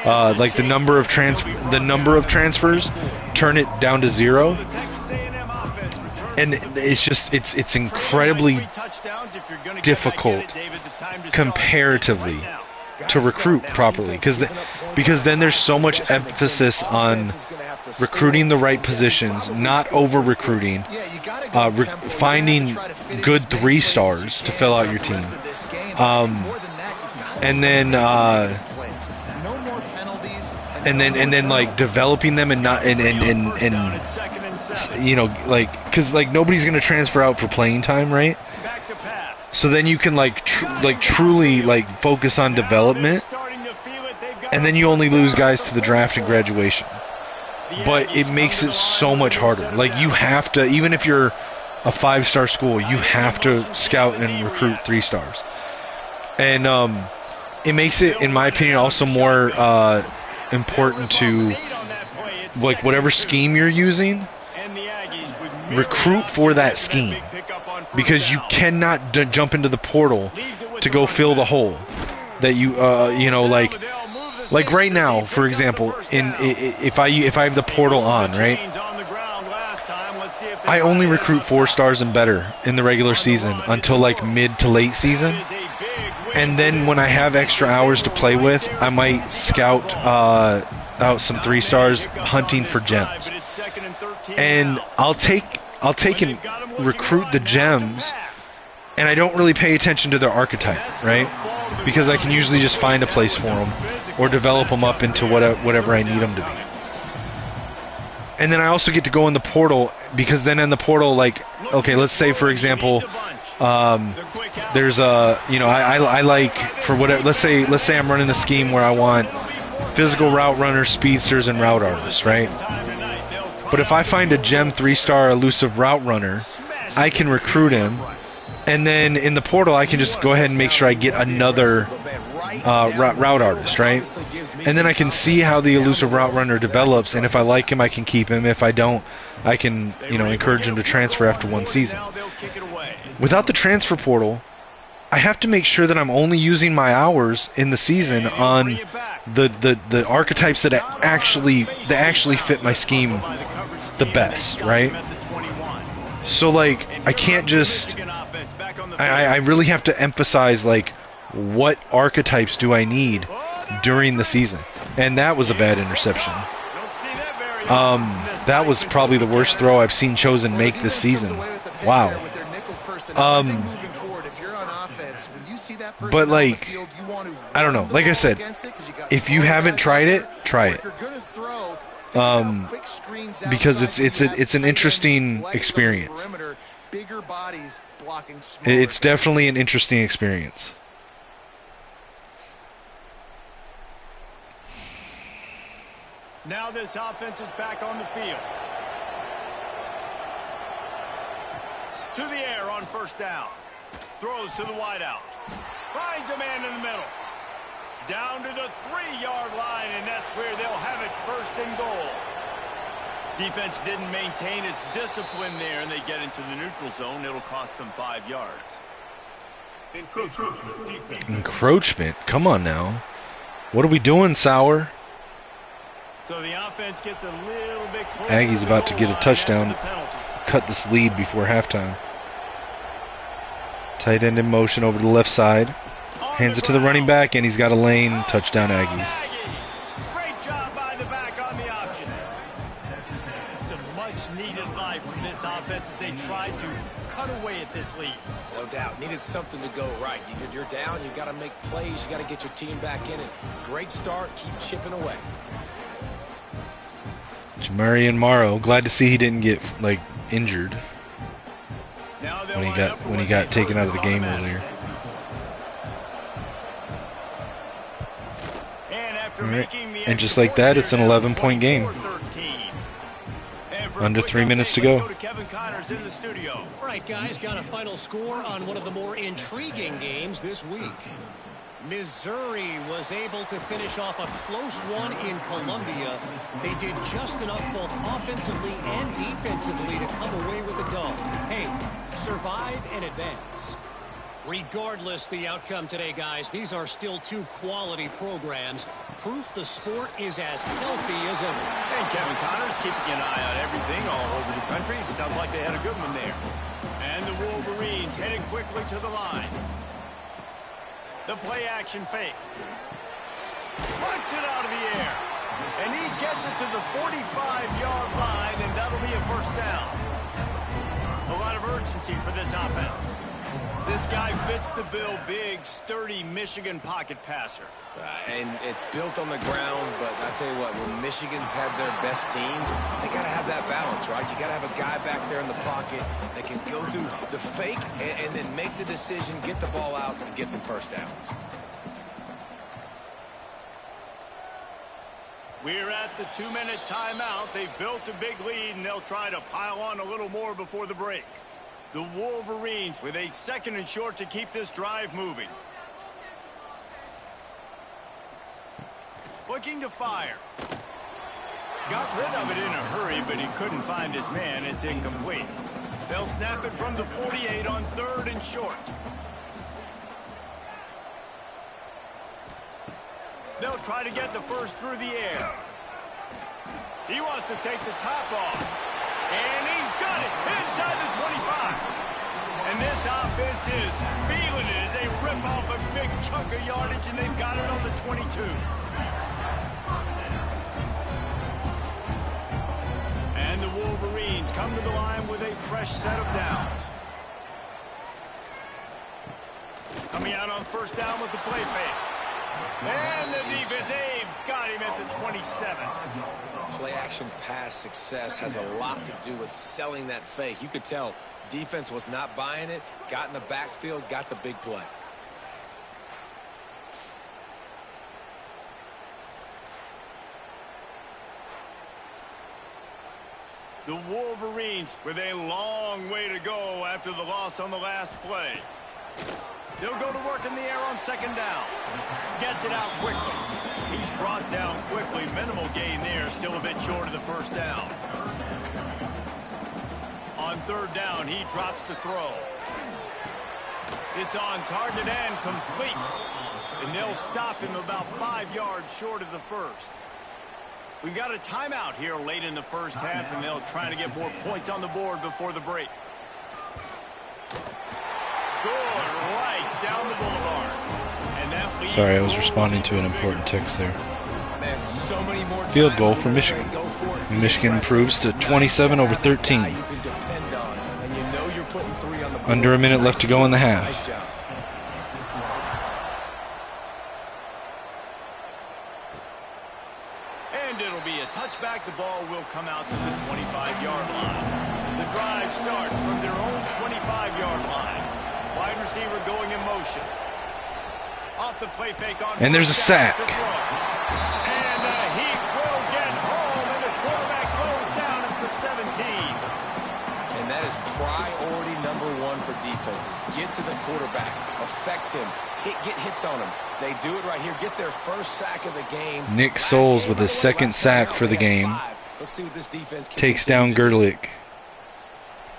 the number of transfers, turn it down to 0, and it's incredibly difficult comparatively to recruit properly, because then there's so much emphasis on recruiting the right positions, not over recruiting, finding good 3-stars to fill out your team, and then like developing them, and not you know, like, because like nobody's gonna transfer out for playing time, right? So then you can like truly like focus on development, and then you only lose guys to the draft and graduation. But it makes it so much harder. Like, you have to, even if you're a 5-star school, you have to scout and recruit 3-stars. And it makes it, in my opinion, also more important to, like, whatever scheme you're using, recruit for that scheme. Because you cannot jump into the portal to go fill the hole that you know, like right now, for example, if I have the portal on, right, I only recruit 4-stars and better in the regular season until like mid to late season, and then when I have extra hours to play with, I might scout out some 3-stars hunting for gems, and I'll take and recruit the gems, and I don't really pay attention to their archetype, right? Because I can usually just find a place for them or develop them up into whatever I need them to be. And then I also get to go in the portal, because then in the portal, like, okay, let's say for example, there's a, you know, I like, for whatever, let's say I'm running a scheme where I want physical route runners, speedsters, and route artists, right? But if I find a gem 3-star elusive route runner, I can recruit him, and then in the portal I can just go ahead and make sure I get another route artist, right? And then I can see how the elusive route runner develops, and if I like him, I can keep him. If I don't, I can, you know, encourage him to transfer after one season. Without the transfer portal, I have to make sure that I'm only using my hours in the season on the archetypes that actually fit my scheme the best, right? So like, I can't just, I really have to emphasize, like, what archetypes do I need during the season. And that was a bad interception. That was probably the worst throw I've seen Chosen make this season. Wow. But like, I don't know, like I said, if you haven't tried it, try it. Because it's an interesting experience. It's definitely an interesting experience. Now this offense is back on the field. To the air on first down. Throws to the wideout. Finds a man in the middle. Down to the 3-yard line, and that's where they'll have it, first and goal. Defense didn't maintain its discipline there, and they get into the neutral zone. It'll cost them 5 yards. Encroachment? Come on now. What are we doing, Sauer? So the offense gets a little bit closer. Aggie's about to get a touchdown. Cut this lead before halftime. Tight end in motion over to the left side. Hands it to the running back, and he's got a lane. Touchdown, Aggies. Great job by the back on the option. Some much-needed life from this offense as they tried to cut away at this lead. No doubt. Needed something to go right. You're down. You got to make plays. You got to get your team back in it. Great start. Keep chipping away. Jamarian Morrow, glad to see he didn't get like injured when he got taken out of the game earlier. All right. And just like that, it's an 11-point game. Under 3 minutes to go. All right, guys, got a final score on one of the more intriguing games this week. Missouri was able to finish off a close one in Columbia. They did just enough both offensively and defensively to come away with the dub. Hey, survive and advance. Regardless the outcome today, guys, these are still two quality programs. Proof the sport is as healthy as ever. And Kevin Connors keeping an eye on everything all over the country. Sounds like they had a good one there. And the Wolverines heading quickly to the line. The play action fake. Punts it out of the air. And he gets it to the 45-yard line, and that'll be a first down. A lot of urgency for this offense. This guy fits the bill, big, sturdy Michigan pocket passer. And it's built on the ground, but I tell you what, when Michigan's had their best teams, they got to have that balance, right? You got to have a guy back there in the pocket that can go through the fake and then make the decision, get the ball out, and get some first downs. We're at the 2-minute timeout. They've built a big lead, and they'll try to pile on a little more before the break. The Wolverines with a 2nd and short to keep this drive moving. Looking to fire. Got rid of it in a hurry, but he couldn't find his man. It's incomplete. They'll snap it from the 48 on 3rd and short. They'll try to get the first through the air. He wants to take the top off. And he's got it inside the 25. And this offense is feeling it as they rip off a big chunk of yardage, and they've got it on the 22. And the Wolverines come to the line with a fresh set of downs. Coming out on first down with the play fake. And the defense, they've got him at the 27. Play-action pass success has a lot to do with selling that fake. You could tell defense was not buying it, got in the backfield, got the big play. The Wolverines with a long way to go after the loss on the last play. They'll go to work in the air on 2nd down. Gets it out quickly. He's brought down quickly. Minimal gain there. Still a bit short of the first down. On 3rd down, he drops to throw. It's on target and complete. And they'll stop him about 5 yards short of the first. We've got a timeout here late in the first half, and they'll try to get more points on the board before the break. Good, right down the boulevard. And that lead. Sorry, I was responding to an important text there. Man, so many more Field goal for Michigan. Michigan improves to 27 over 13. Under a minute left to go in the half. Nice job. And it'll be a touchback. The ball will come out to the 25-yard line. The drive starts from their own 25-yard line. Wide receiver going in motion. Off the play fake on. And there's a sack. And he will get home, and the quarterback goes down at the 17. And that is priority number 1 for defenses. Get to the quarterback, affect him, get hits on him. They do it right here. Get their first sack of the game. Nick Soles with his 2nd sack for the game. Let's see what this defense can Takes down Gerlich.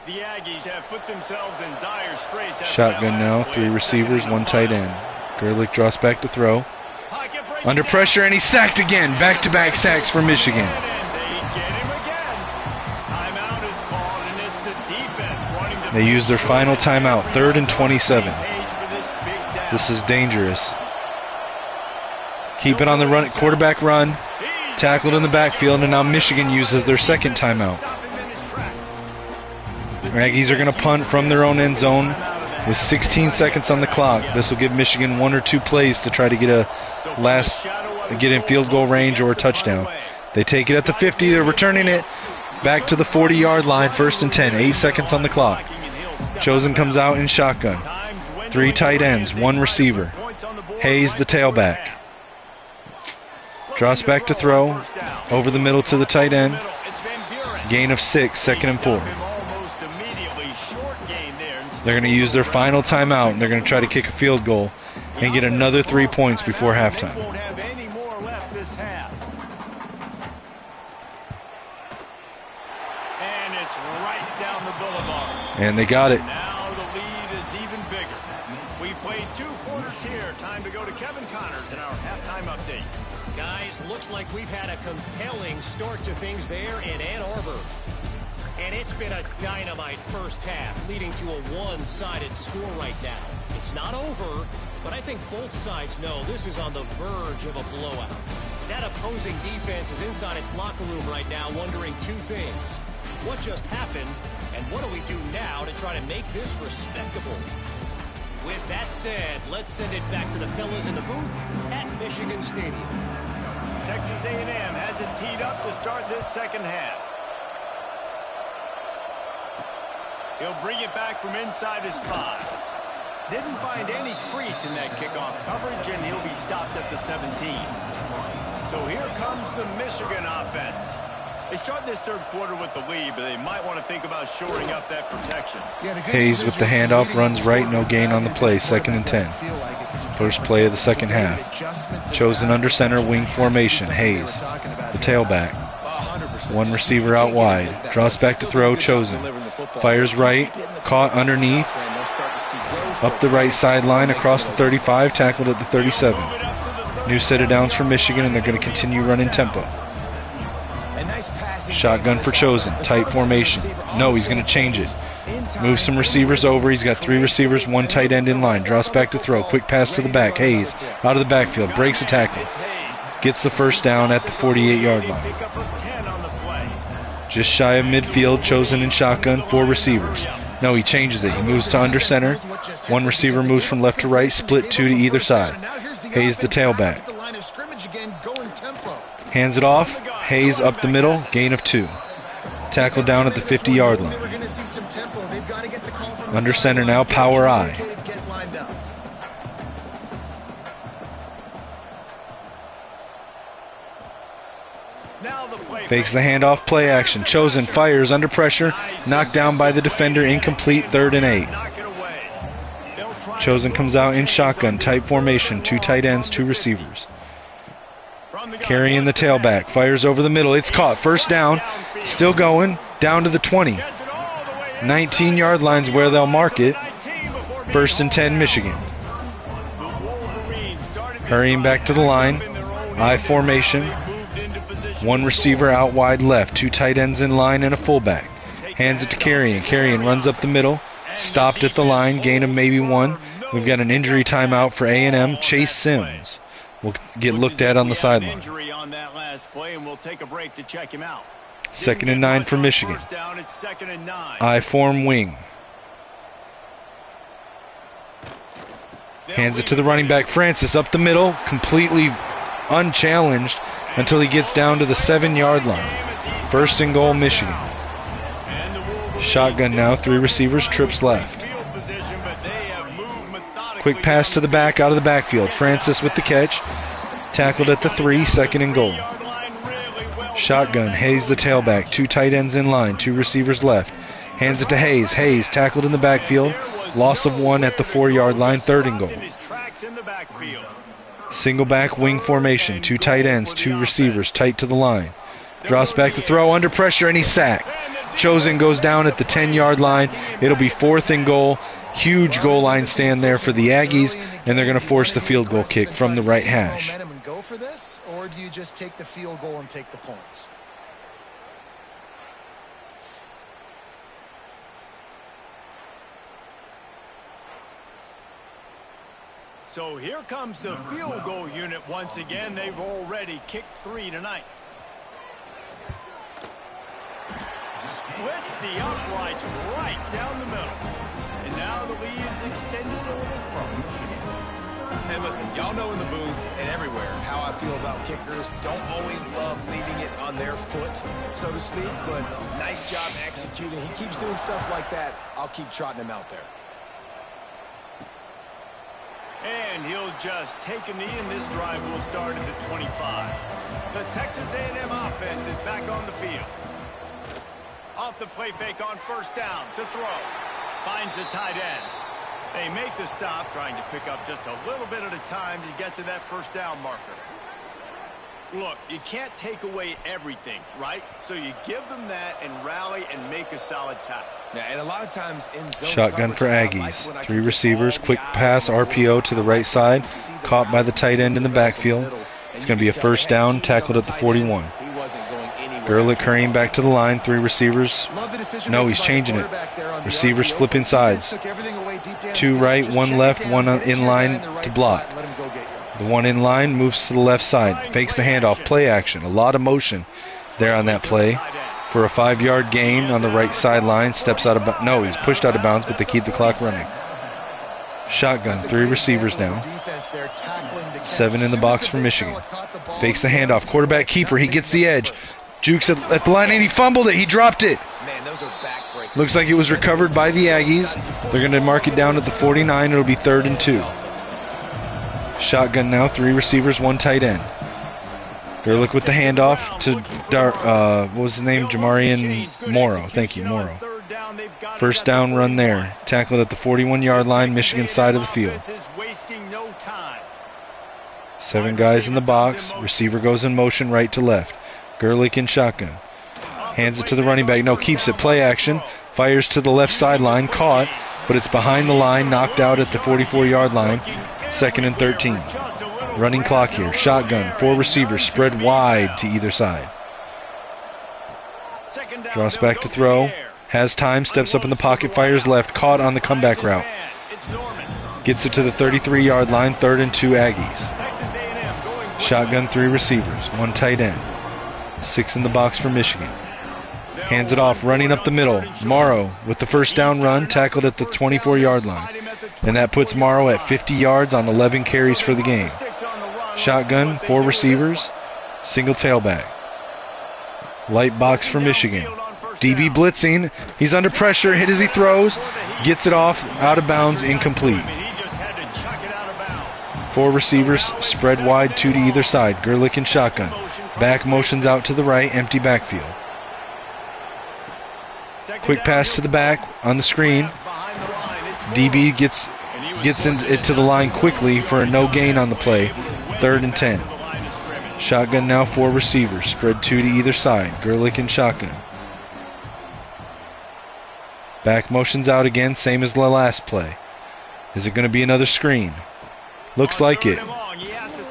The Aggies have put themselves in dire straits. Shotgun now, 3 receivers, 1 tight end. Gerlich draws back to throw. Under pressure, and he's sacked again. Back-to-back sacks for Michigan. And they get him again. Timeout is called, and it's the defense wanting to. They use their final timeout, 3rd and 27. This is dangerous. Keep it on the run, quarterback run. Tackled in the backfield, and now Michigan uses their 2nd timeout. Aggies are going to punt from their own end zone with 16 seconds on the clock. This will give Michigan 1 or 2 plays to try to get in field goal range or a touchdown. They take it at the 50. They're returning it back to the 40-yard line. 1st and 10. 8 seconds on the clock. Chosen comes out in shotgun. 3 tight ends, 1 receiver. Hayes, the tailback. Drops back to throw. Over the middle to the tight end. Gain of 6, 2nd and 4. They're going to use their final timeout, and they're going to try to kick a field goal and get another 3 points before halftime. And it's right down the boulevard. And they got it. Now the lead is even bigger. played 2 quarters here. Time to go to Kevin Connors in our halftime update. Guys, looks like we've had a compelling start to things there in Ann Arbor. And it's been a dynamite first half, leading to a one-sided score right now. It's not over, but I think both sides know this is on the verge of a blowout. That opposing defense is inside its locker room right now wondering 2 things. What just happened, and what do we do now to try to make this respectable? With that said, let's send it back to the fellas in the booth at Michigan Stadium. Texas A&M has it teed up to start this second half. He'll bring it back from inside his 5. Didn't find any crease in that kickoff coverage, and he'll be stopped at the 17. So here comes the Michigan offense. They start this third quarter with the lead, but they might want to think about shoring up that protection. Hayes with the handoff, runs right, no gain on the play, 2nd and 10. First play of the second half. Chosen under center, wing formation. Hayes, the tailback. 1 receiver out wide. Draws back to throw, Chosen. Fires right, caught underneath. Up the right sideline, across the 35, tackled at the 37. New set of downs for Michigan, and they're going to continue running tempo. Shotgun for Chosen, tight formation. No, he's going to change it. Move some receivers over. He's got 3 receivers, 1 tight end in line. Draws back to throw. Quick pass to the back. Hayes out of the backfield. Breaks a tackle. Gets the first down at the 48-yard line. Just shy of midfield. Chosen in shotgun. 4 receivers. No, he changes it. He moves to under center. 1 receiver moves from left to right. Split 2 to either side. Hayes the tailback. Hands it off. Hayes up the middle. Gain of 2. Tackle down at the 50-yard line. Under center now, power I. Fakes the handoff, play action. Chosen fires under pressure. Knocked down by the defender. Incomplete, 3rd and 8. Chosen comes out in shotgun, tight formation. 2 tight ends, 2 receivers. Carrying the tailback. Fires over the middle. It's caught. First down. Still going. Down to the 20. 19-yard line's where they'll mark it. 1st and 10, Michigan. Hurrying back to the line. I formation. 1 receiver out wide left. 2 tight ends in line and a fullback. Hands it to Carrion. Carrion runs up the middle. Stopped at the line. Gain of maybe 1. We've got an injury timeout for A&M. Chase Sims will get looked at on the sideline. 2nd and 9 for Michigan. I form wing. Hands it to the running back Francis up the middle, completely unchallenged until he gets down to the 7-yard line. 1st and goal, Michigan. Shotgun now, 3 receivers, trips left. Quick pass to the back, out of the backfield. Francis with the catch. Tackled at the 3, 2nd and goal. Shotgun, Hayes the tailback. 2 tight ends in line, 2 receivers left. Hands it to Hayes. Hayes tackled in the backfield. Loss of 1 at the 4-yard line, 3rd and goal. Single back wing formation. 2 tight ends, 2 receivers, tight to the line. Draws back to throw, under pressure, and he's sacked. Chosen goes down at the 10-yard line. It'll be 4th and goal. Huge goal line stand there for the Aggies, and they're going to force the field goal kick from the right hash. Go for this, or do you just take the field goal and take the points? So here comes the field goal unit once again. They've already kicked 3 tonight. Splits the uprights right down the middle. And now the lead is extended a little further. And listen, y'all know in the booth and everywhere how I feel about kickers. Don't always love leaving it on their foot, so to speak, but nice job executing. He keeps doing stuff like that. I'll keep trotting him out there. And he'll just take a knee, and this drive will start at the 25. The Texas A&M offense is back on the field. Off the play fake on 1st down to throw. Finds the tight end. They make the stop, trying to pick up just a little bit at a time to get to that 1st down marker. Look, you can't take away everything, right? So you give them that and rally and make a solid tackle. Yeah, and a lot of times in zone Shotgun for coverage, Aggies. I like 3 receivers, quick pass, RPO to the right side, caught by the tight end in the backfield. It's going to be a first down, tackled at the 41. Gerlich hurrying back to the line, 3 receivers. No, he's changing it. Receivers flipping sides. 2 right, 1 left, 1 in line to block. The 1 in line moves to the left side, fakes the handoff, play action. A lot of motion there on that play for a 5-yard gain on the right sideline. Steps out of no, he's pushed out of bounds, but they keep the clock running. Shotgun, 3 receivers now. 7 in the box for Michigan. Fakes the handoff, quarterback keeper, he gets the edge. Jukes at the line, and he fumbled it. He dropped it. Looks like it was recovered by the Aggies. They're going to mark it down at the 49. It'll be 3rd and 2. Shotgun now, 3 receivers, 1 tight end. Gerlich with the handoff to what was his name? Jamarian Morrow. Thank you, Morrow. First down run there. Tackled at the 41-yard line, Michigan side of the field. 7 guys in the box. Receiver goes in motion right to left. Gerlich in shotgun. Hands it to the running back. No, keeps it. Play action. Fires to the left sideline. Caught, but it's behind the line. Knocked out at the 44-yard line. 2nd and 13. Running clock here. Shotgun. 4 receivers spread wide to either side. Draws back to throw. Has time. Steps up in the pocket. Fires left. Caught on the comeback route. Gets it to the 33-yard line. 3rd and 2 Aggies. Shotgun, 3 receivers. 1 tight end. 6 in the box for Michigan. Hands it off. Running up the middle. Morrow with the first down run. Tackled at the 24-yard line. And that puts Morrow at 50 yards on 11 carries for the game. Shotgun, 4 receivers, single tailback. Light box for Michigan. DB blitzing. He's under pressure. Hit as he throws. Gets it off. Out of bounds. Incomplete. 4 receivers spread wide, 2 to either side. Gerlich in shotgun. Back motions out to the right. Empty backfield. Quick pass to the back on the screen. DB gets it to the line quickly for a no gain on the play. 3rd and 10. Shotgun now, 4 receivers. Spread 2 to either side. Gerlich in shotgun. Back motions out again, same as the last play. Is it going to be another screen? Looks like it.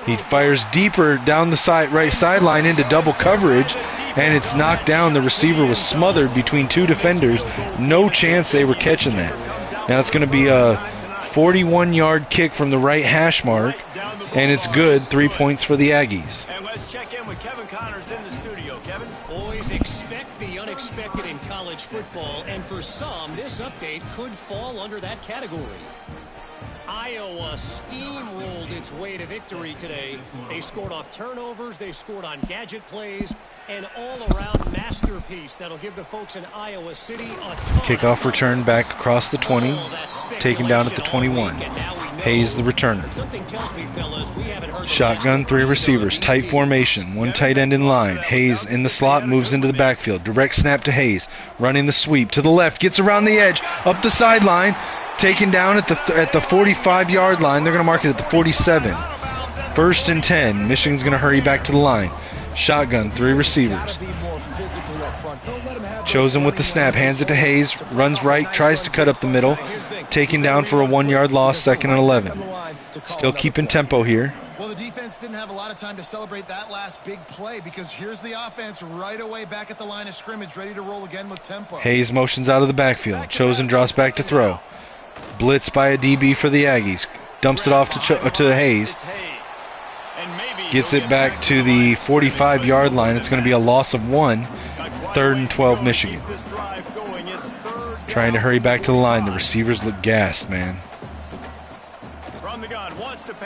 He fires deeper down the right sideline into double coverage, and it's knocked down. The receiver was smothered between 2 defenders. No chance they were catching that. Now it's going to be a 41-yard kick from the right hash mark, and it's good. 3 points for the Aggies. And let's check in with Kevin Connors in the studio. Kevin? Boys, expect the unexpected in college football, and for some, this update could fall under that category. Iowa steamrolled its way to victory today. They scored off turnovers, they scored on gadget plays, an all-around masterpiece that'll give the folks in Iowa City a ton. Kickoff return back across the 20, taken down at the 21. Hayes the returner. Shotgun, 3 receivers, tight formation, 1 tight end in line. Hayes in the slot, moves into the backfield. Direct snap to Hayes, running the sweep to the left, gets around the edge, up the sideline. Taken down at the 45-yard line. They're going to mark it at the 47. 1st and 10. Michigan's going to hurry back to the line. Shotgun, 3 receivers. Chosen with the snap. Hands it to Hayes. Runs right. Tries to cut up the middle. Taken down for a 1-yard loss. 2nd and 11. Still keeping tempo here. Well, the defense didn't have a lot of time to celebrate that last big play because here's the offense right away back at the line of scrimmage, ready to roll again with tempo. Hayes motions out of the backfield. Chosen draws back to throw. Blitz by a DB for the Aggies. Dumps it off to Hayes. Gets it back to the 45-yard line. It's going to be a loss of 1. 3rd and 12 Michigan. Trying to hurry back to the line. The receivers look gassed, man.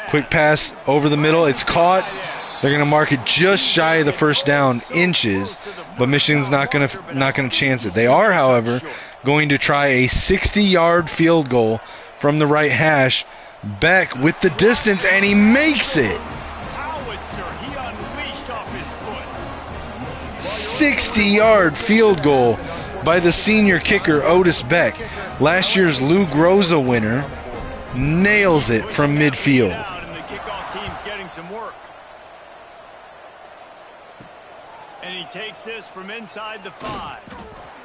Quick pass over the middle. It's caught. They're going to mark it just shy of the first down, inches, but Michigan's not going to chance it. They are, however, going to try a 60-yard field goal from the right hash. Beck with the distance, and he makes it. 60-yard field goal by the senior kicker, Otis Beck. Last year's Lou Groza winner nails it from midfield. And he takes this from inside the 5.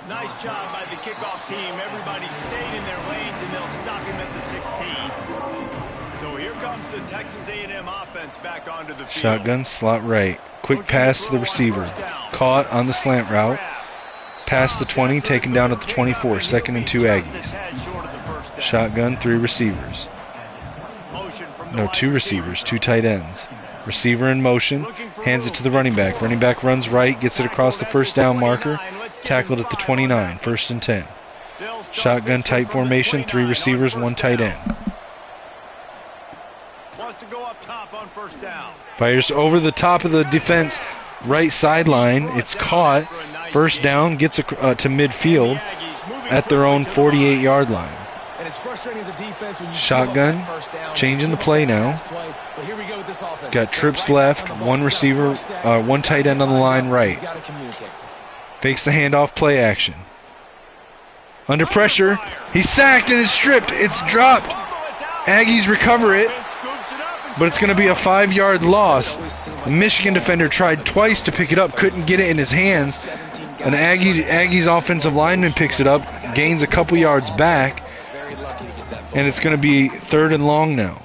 Nice job by the kickoff team. Everybody stayed in their lanes, and they'll stop him at the 16. So here comes the Texas A&M offense back onto the field. Shotgun, slot right. Quick pass to the receiver. Caught on the slant route. Past the 20, taken down at the 24. 2nd and 2 Aggies. Shotgun, 3 receivers. No, 2 receivers, 2 tight ends. Receiver in motion, hands it to the running back. Running back runs right, gets it across the first down marker. Tackled at the 29, 1st and 10. Shotgun tight formation, 3 receivers, 1 tight end. Wants to go up top on 1st down. Fires over the top of the defense, right sideline. It's caught. 1st down, gets to midfield at their own 48-yard line. And it's frustrating as a defense when you Shotgun, changing the play now. Got trips left, 1 receiver, 1 tight end on the line right. Fakes the handoff, play action. Under pressure, he's sacked and is stripped. It's dropped. Aggies recover it, but it's going to be a 5-yard loss. The Michigan defender tried twice to pick it up, couldn't get it in his hands. An Aggies offensive lineman picks it up, gains a couple yards back, and it's going to be 3rd and long now.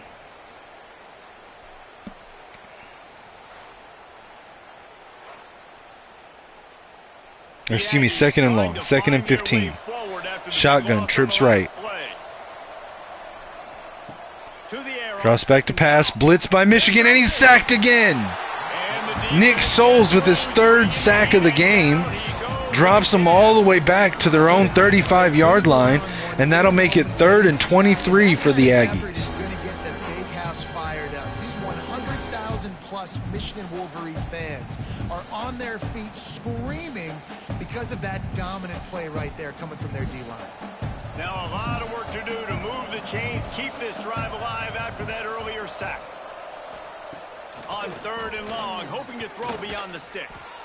Or excuse me, 2nd and long, 2nd and 15. Shotgun, trips right. Drops back to pass, blitz by Michigan, and he's sacked again. Nick Soles with his 3rd sack of the game. Drops them all the way back to their own 35-yard line, and that'll make it 3rd and 23 for the Aggies. He's going to get the big house fired up. These 100,000-plus Michigan Wolverine fans are on their feet screaming because of that dominant play right there coming from their D-line. Now a lot of work to do to move the chains, keep this drive alive after that earlier sack. On 3rd and long, hoping to throw beyond the sticks.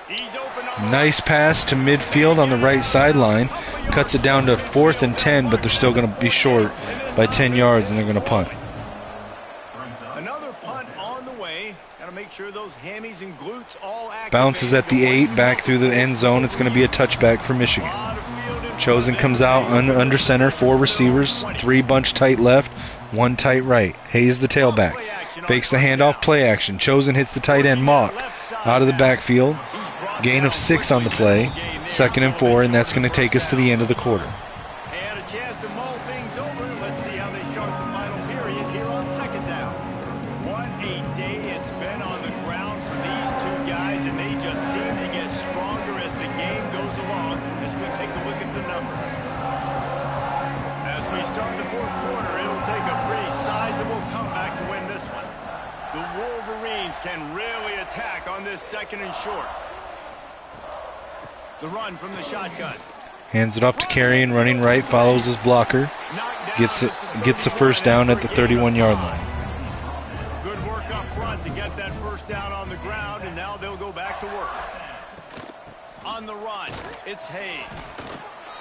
He's open on Nice pass to midfield on the right sideline. Cuts it down to 4th and 10, but they're still going to be short by 10 yards, and they're going to punt. another punt on the way. Got to make sure those hammies and glutes all activate. Bounces at the 8, back through the end zone. It's going to be a touchback for Michigan. Chosen comes out under center, 4 receivers, 3 bunch tight left, 1 tight right. Hayes the tailback. Fakes the handoff, play action. Chosen hits the tight end, Mock, out of the backfield. Gain of 6 on the play. 2nd and 4, and that's going to take us to the end of the quarter. And a chance to mull things over. Let's see how they start the final period here on 2nd down. What a day it's been on the ground for these 2 guys, and they just seem to get stronger as the game goes along as we take a look at the numbers. As we start the 4th quarter, it'll take a pretty sizable comeback to win this one. The Wolverines can really attack on this 2nd and short. The run from the shotgun. Hands it off to Carrion, running right, follows his blocker. Gets the 1st down at the 31-yard line. Good work up front to get that 1st down on the ground, and now they'll go back to work. On the run, it's Hayes.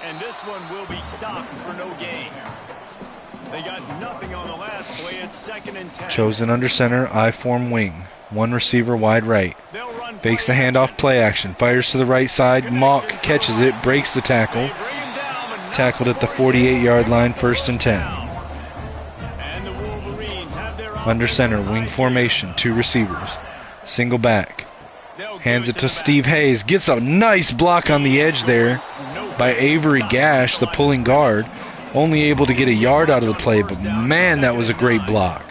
And this one will be stopped for no gain. They got nothing on the last play. It's 2nd and 10. Chosen under center, I-form wing. 1 receiver wide right. Fakes the handoff, play action. Fires to the right side. Mock catches it, breaks the tackle. Tackled at the 48-yard line, 1st and 10. Under center, wing formation, 2 receivers. Single back. Hands it to Steve Hayes. Gets a nice block on the edge there by Avery Gash, the pulling guard. Only able to get a yard out of the play, but man, that was a great block.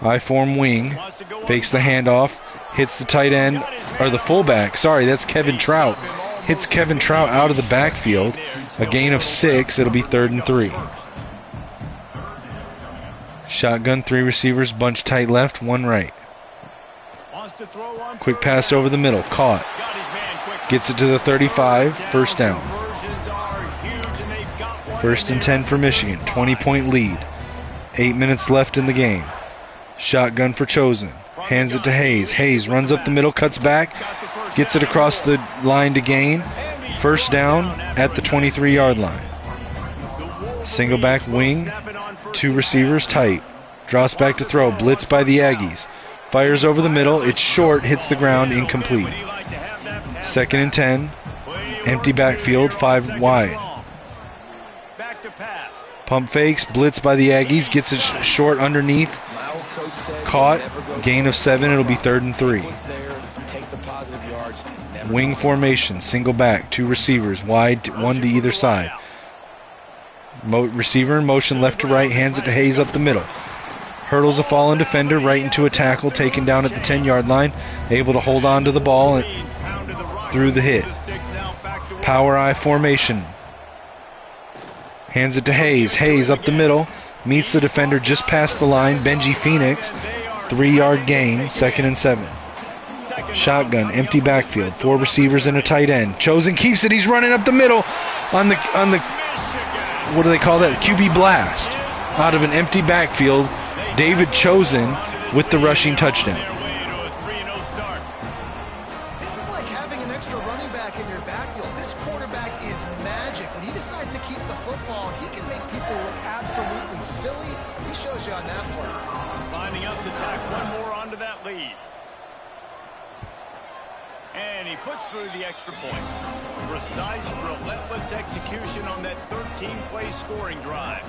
I-form wing, fakes the handoff, hits the tight end, or the fullback. Sorry, that's Kevin Trout. Hits Kevin Trout out of the backfield. A gain of 6. It'll be 3rd and 3. Shotgun, 3 receivers, bunch tight left, 1 right. Quick pass over the middle, caught. Gets it to the 35, 1st down. 1st and 10 for Michigan, 20-point lead. 8 minutes left in the game. Shotgun for Chosen. Hands it to Hayes. Hayes runs up the middle, cuts back, gets it across the line to gain. 1st down at the 23-yard line. Single back wing, 2 receivers tight. Drops back to throw. Blitz by the Aggies. Fires over the middle. It's short. Hits the ground. Incomplete. 2nd and 10. Empty backfield. 5 wide. Pump fakes. Blitz by the Aggies. Gets it short underneath. Caught. Gain of 7. It'll be 3rd and 3. Wing formation. Single back. 2 receivers. Wide. 1 to either side. Receiver in motion. Left to right. Hands it to Hayes up the middle. Hurdles a fallen defender right into a tackle. Taken down at the 10-yard line. Able to hold on to the ball and through the hit. Power I formation. Hands it to Hayes. Hayes up the middle. Meets the defender just past the line. Benji Phoenix. 3-yard gain. 2nd and 7. Shotgun. Empty backfield. 4 receivers and a tight end. Chosen keeps it. He's running up the middle on the what do they call that? QB blast. Out of an empty backfield. David Chosen with the rushing touchdown. This is like having an extra running back in your backfield. This quarterback is magic. When he decides to keep the football, he can make people look absolutely silly. He shows you on that play. Lining up to tack one more onto that lead. And he puts through the extra point. Precise, relentless execution on that 13-play scoring drive.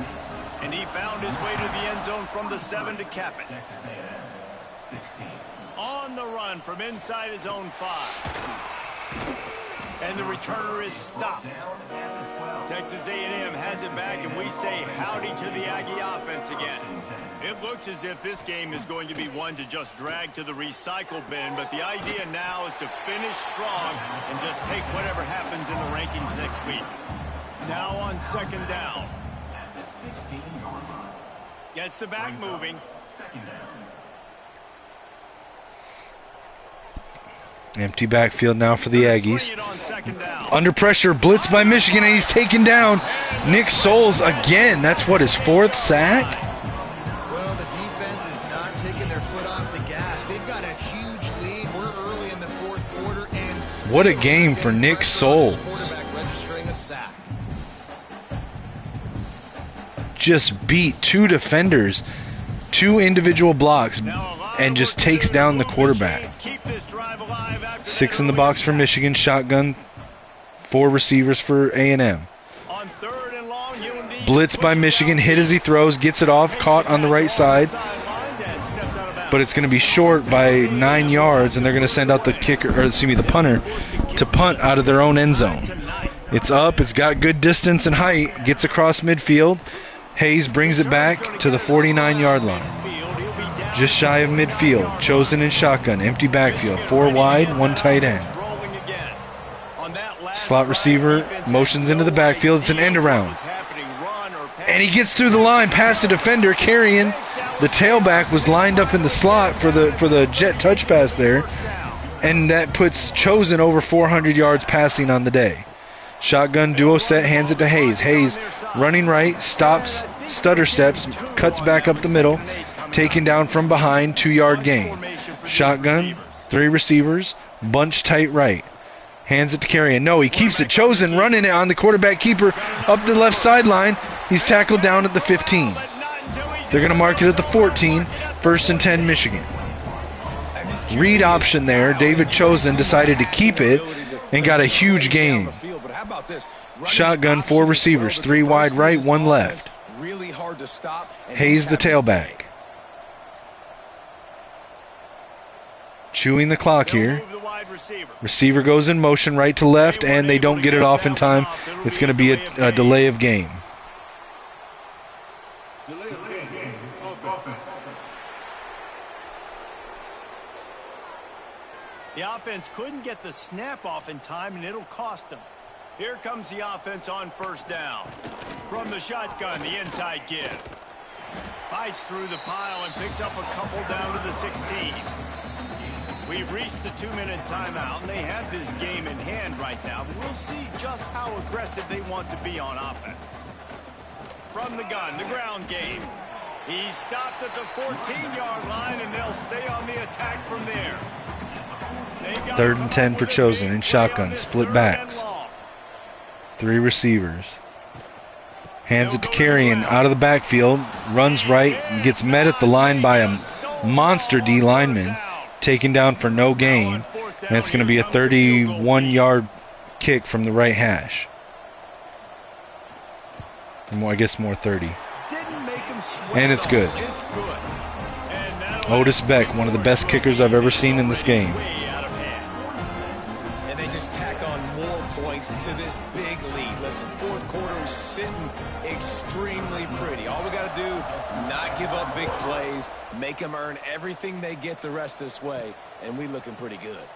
And he found his way to the end zone from the 7 to cap it. On the run from inside his own 5. And the returner is stopped. Texas A&M has it back, and we say howdy to the Aggie offense again. It looks as if this game is going to be one to just drag to the recycle bin, but the idea now is to finish strong and just take whatever happens in the rankings next week. Now on 2nd down. Gets the back moving. Empty backfield now for the Aggies. Under pressure, blitz by Michigan, and he's taken down. Nick Soles again. That's what, his 4th sack? Well, the defense is not taking their foot off the gas. They've got a huge lead. We're early in the 4th quarter, and what a game for Nick Soles. Registering a sack. Just beat 2 defenders, 2 individual blocks, and just takes down the quarterback. 6 in the box for Michigan. Shotgun. 4 receivers for A&M. Blitz by Michigan. Hit as he throws. Gets it off. Caught on the right side. But it's going to be short by 9 yards, and they're going to send out the kicker, or excuse me, the punter, to punt out of their own end zone. It's up. It's got good distance and height. Gets across midfield. Hayes brings it back to the 49-yard line. Just shy of midfield. Chosen in shotgun. Empty backfield. 4 wide, 1 tight end. Slot receiver motions into the backfield. It's an end around. And he gets through the line past the defender. Carrying the tailback was lined up in the slot for the jet touch pass there. And that puts Chosen over 400 yards passing on the day. Shotgun duo set, hands it to Hayes. Hayes running right, stops, stutter steps, cuts back up the middle. Taken down from behind, 2-yard gain. Shotgun, 3 receivers, bunch tight right. Hands it to Carrion. No, he keeps it. Chosen running it on the quarterback keeper up the left sideline. He's tackled down at the 15. They're going to mark it at the 14. 1st and 10, Michigan. Read option there. David Chosen decided to keep it and got a huge gain. Shotgun, 4 receivers, 3 wide right, 1 left. Hayes the tailback. Chewing the clock here. Receiver goes in motion right to left, and they don't get it off in time. It's going to be a delay of game. The offense couldn't get the snap off in time, and it'll cost them. Here comes the offense on 1st down. From the shotgun, the inside give. Fights through the pile and picks up a couple down to the 16. We've reached the 2-minute timeout, and they have this game in hand right now, but we'll see just how aggressive they want to be on offense. From the gun, the ground game. He's stopped at the 14-yard line, and they'll stay on the attack from there. 3rd and 10 for Chosen in shotgun, split backs. 3 receivers. Hands it to Carrion out of the backfield, runs right, and gets met at the line by a monster D lineman taken down for no gain, and it's going to be a 31-yard kick from the right hash. More, I guess more 30. And it's good. Otis Beck, one of the best kickers I've ever seen in this game. And they just tack on more points to this big lead. Listen, fourth quarter is sitting extremely pretty. All we got to do, not give up big plays, make them earn everything they get the rest this way, and we looking pretty good.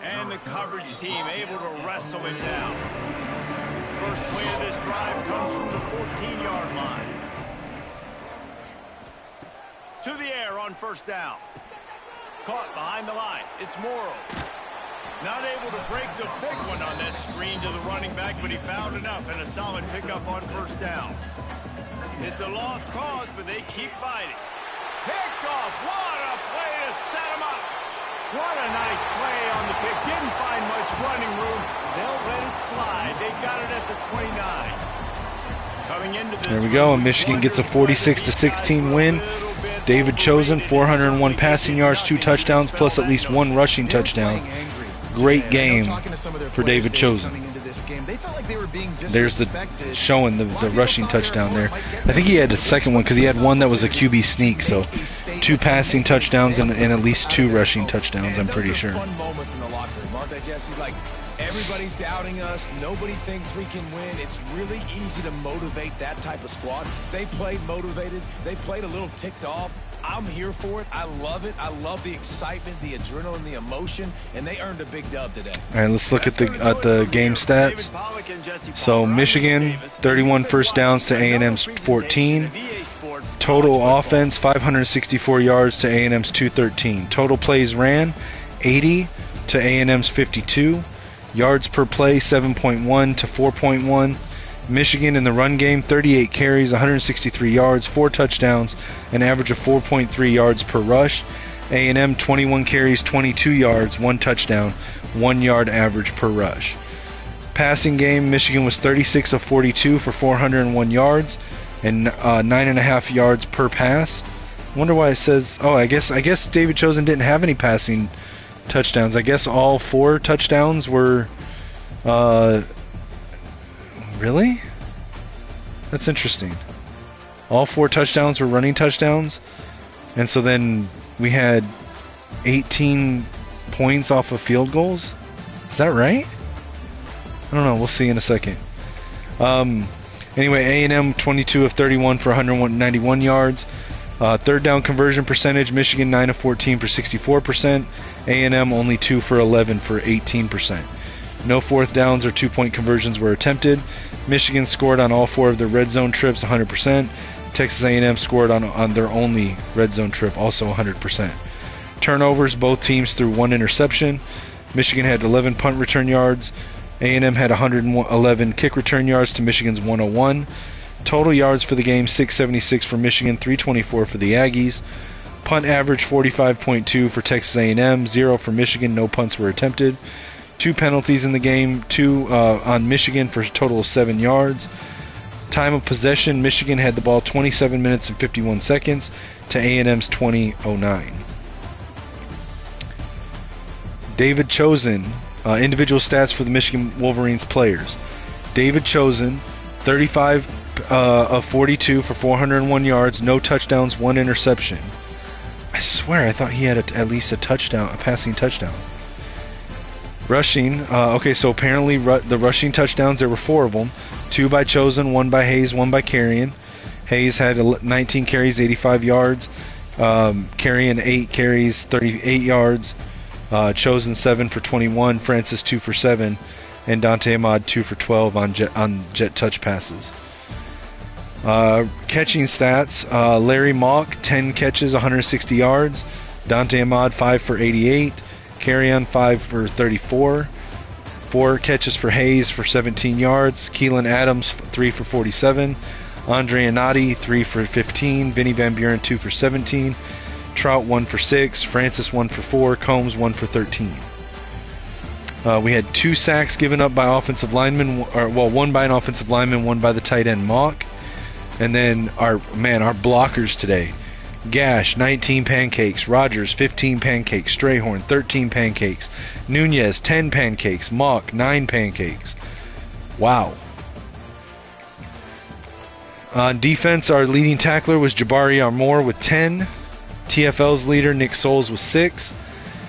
And the coverage team able to wrestle him down. First play of this drive comes from the 14-yard line. To the air on first down. Caught behind the line. It's Morrow. Not able to break the big one on that screen to the running back, but he found enough and a solid pickup on first down. It's a lost cause, but they keep fighting. Picked off. What a play to set him up. What a nice play on the pick. Didn't find much running room. They'll let it slide. They got it at the 29. Coming into this, there we go, and Michigan gets a 46-16 win. David Chosen, 401 passing yards, 2 touchdowns, plus at least 1 rushing touchdown. Great game for David Chosen. There's the showing the rushing touchdown there. I think he had a second one because he had one that was a QB sneak. So 2 passing touchdowns and at least 2 rushing touchdowns, I'm pretty sure. Fun moments in the locker room, aren't they, Jesse? Like, everybody's doubting us. Nobody thinks we can win. It's really easy to motivate that type of squad. They played motivated. They played a little ticked off. I'm here for it. I love it. I love the excitement, the adrenaline, the emotion, and they earned a big dub today. All right, let's look at the game stats. So Michigan, 31 first downs to A&M's 14. Total offense, 564 yards to A&M's 213. Total plays ran, 80 to A&M's 52. Yards per play, 7.1 to 4.1. Michigan in the run game, 38 carries, 163 yards, 4 touchdowns, an average of 4.3 yards per rush. A&M, 21 carries, 22 yards, 1 touchdown, 1 yard average per rush. Passing game, Michigan was 36 of 42 for 401 yards and 9.5 yards per pass. Wonder why it says, oh, I guess David Chosen didn't have any passing touchdowns. I guess all 4 touchdowns were really? That's interesting. All 4 touchdowns were running touchdowns, and so then we had 18 points off of field goals. Is that right? I don't know. We'll see in a second. Anyway, A&M 22 of 31 for 191 yards. Third down conversion percentage, Michigan 9 of 14 for 64%. A&M only 2 for 11 for 18%. No fourth downs or 2-point conversions were attempted. Michigan scored on all 4 of their red zone trips, 100%. Texas A&M scored on their only red zone trip, also 100%. Turnovers, both teams threw 1 interception. Michigan had 11 punt return yards. A&M had 111 kick return yards to Michigan's 101. Total yards for the game, 676 for Michigan, 324 for the Aggies. Punt average, 45.2 for Texas A&M, 0 for Michigan, no punts were attempted. 2 penalties in the game, 2 on Michigan for a total of 7 yards. Time of possession, Michigan had the ball 27 minutes and 51 seconds to A&M's 20:09. David Chosen, individual stats for the Michigan Wolverines players. David Chosen, 35 of 42 for 401 yards, no touchdowns, 1 interception. I swear I thought he had at least a passing touchdown. Rushing, okay, so apparently the rushing touchdowns, there were 4 of them. 2 by Chosen, 1 by Hayes, 1 by Carrion. Hayes had 19 carries, 85 yards. Carrion 8 carries, 38 yards. Chosen 7 for 21. Francis 2 for 7. And Dante Ahmad 2 for 12 on jet touch passes. Catching stats, Larry Mock 10 catches, 160 yards. Dante Ahmad 5 for 88. Carrion 5 for 34. 4 catches for Hayes for 17 yards. Keelan Adams 3 for 47. Andre Anati 3 for 15. Vinny Van Buren 2 for 17. Trout 1 for 6. Francis 1 for 4. Combs 1 for 13. We had 2 sacks given up by offensive linemen, 1 by an offensive lineman, 1 by the tight end Mock. And then our blockers today. Gash, 19 pancakes. Rogers, 15 pancakes. Strayhorn, 13 pancakes. Nunez, 10 pancakes. Mock, 9 pancakes. Wow. On defense, our leading tackler was Jabari Armour with 10. TFL's leader, Nick Soles, with 6.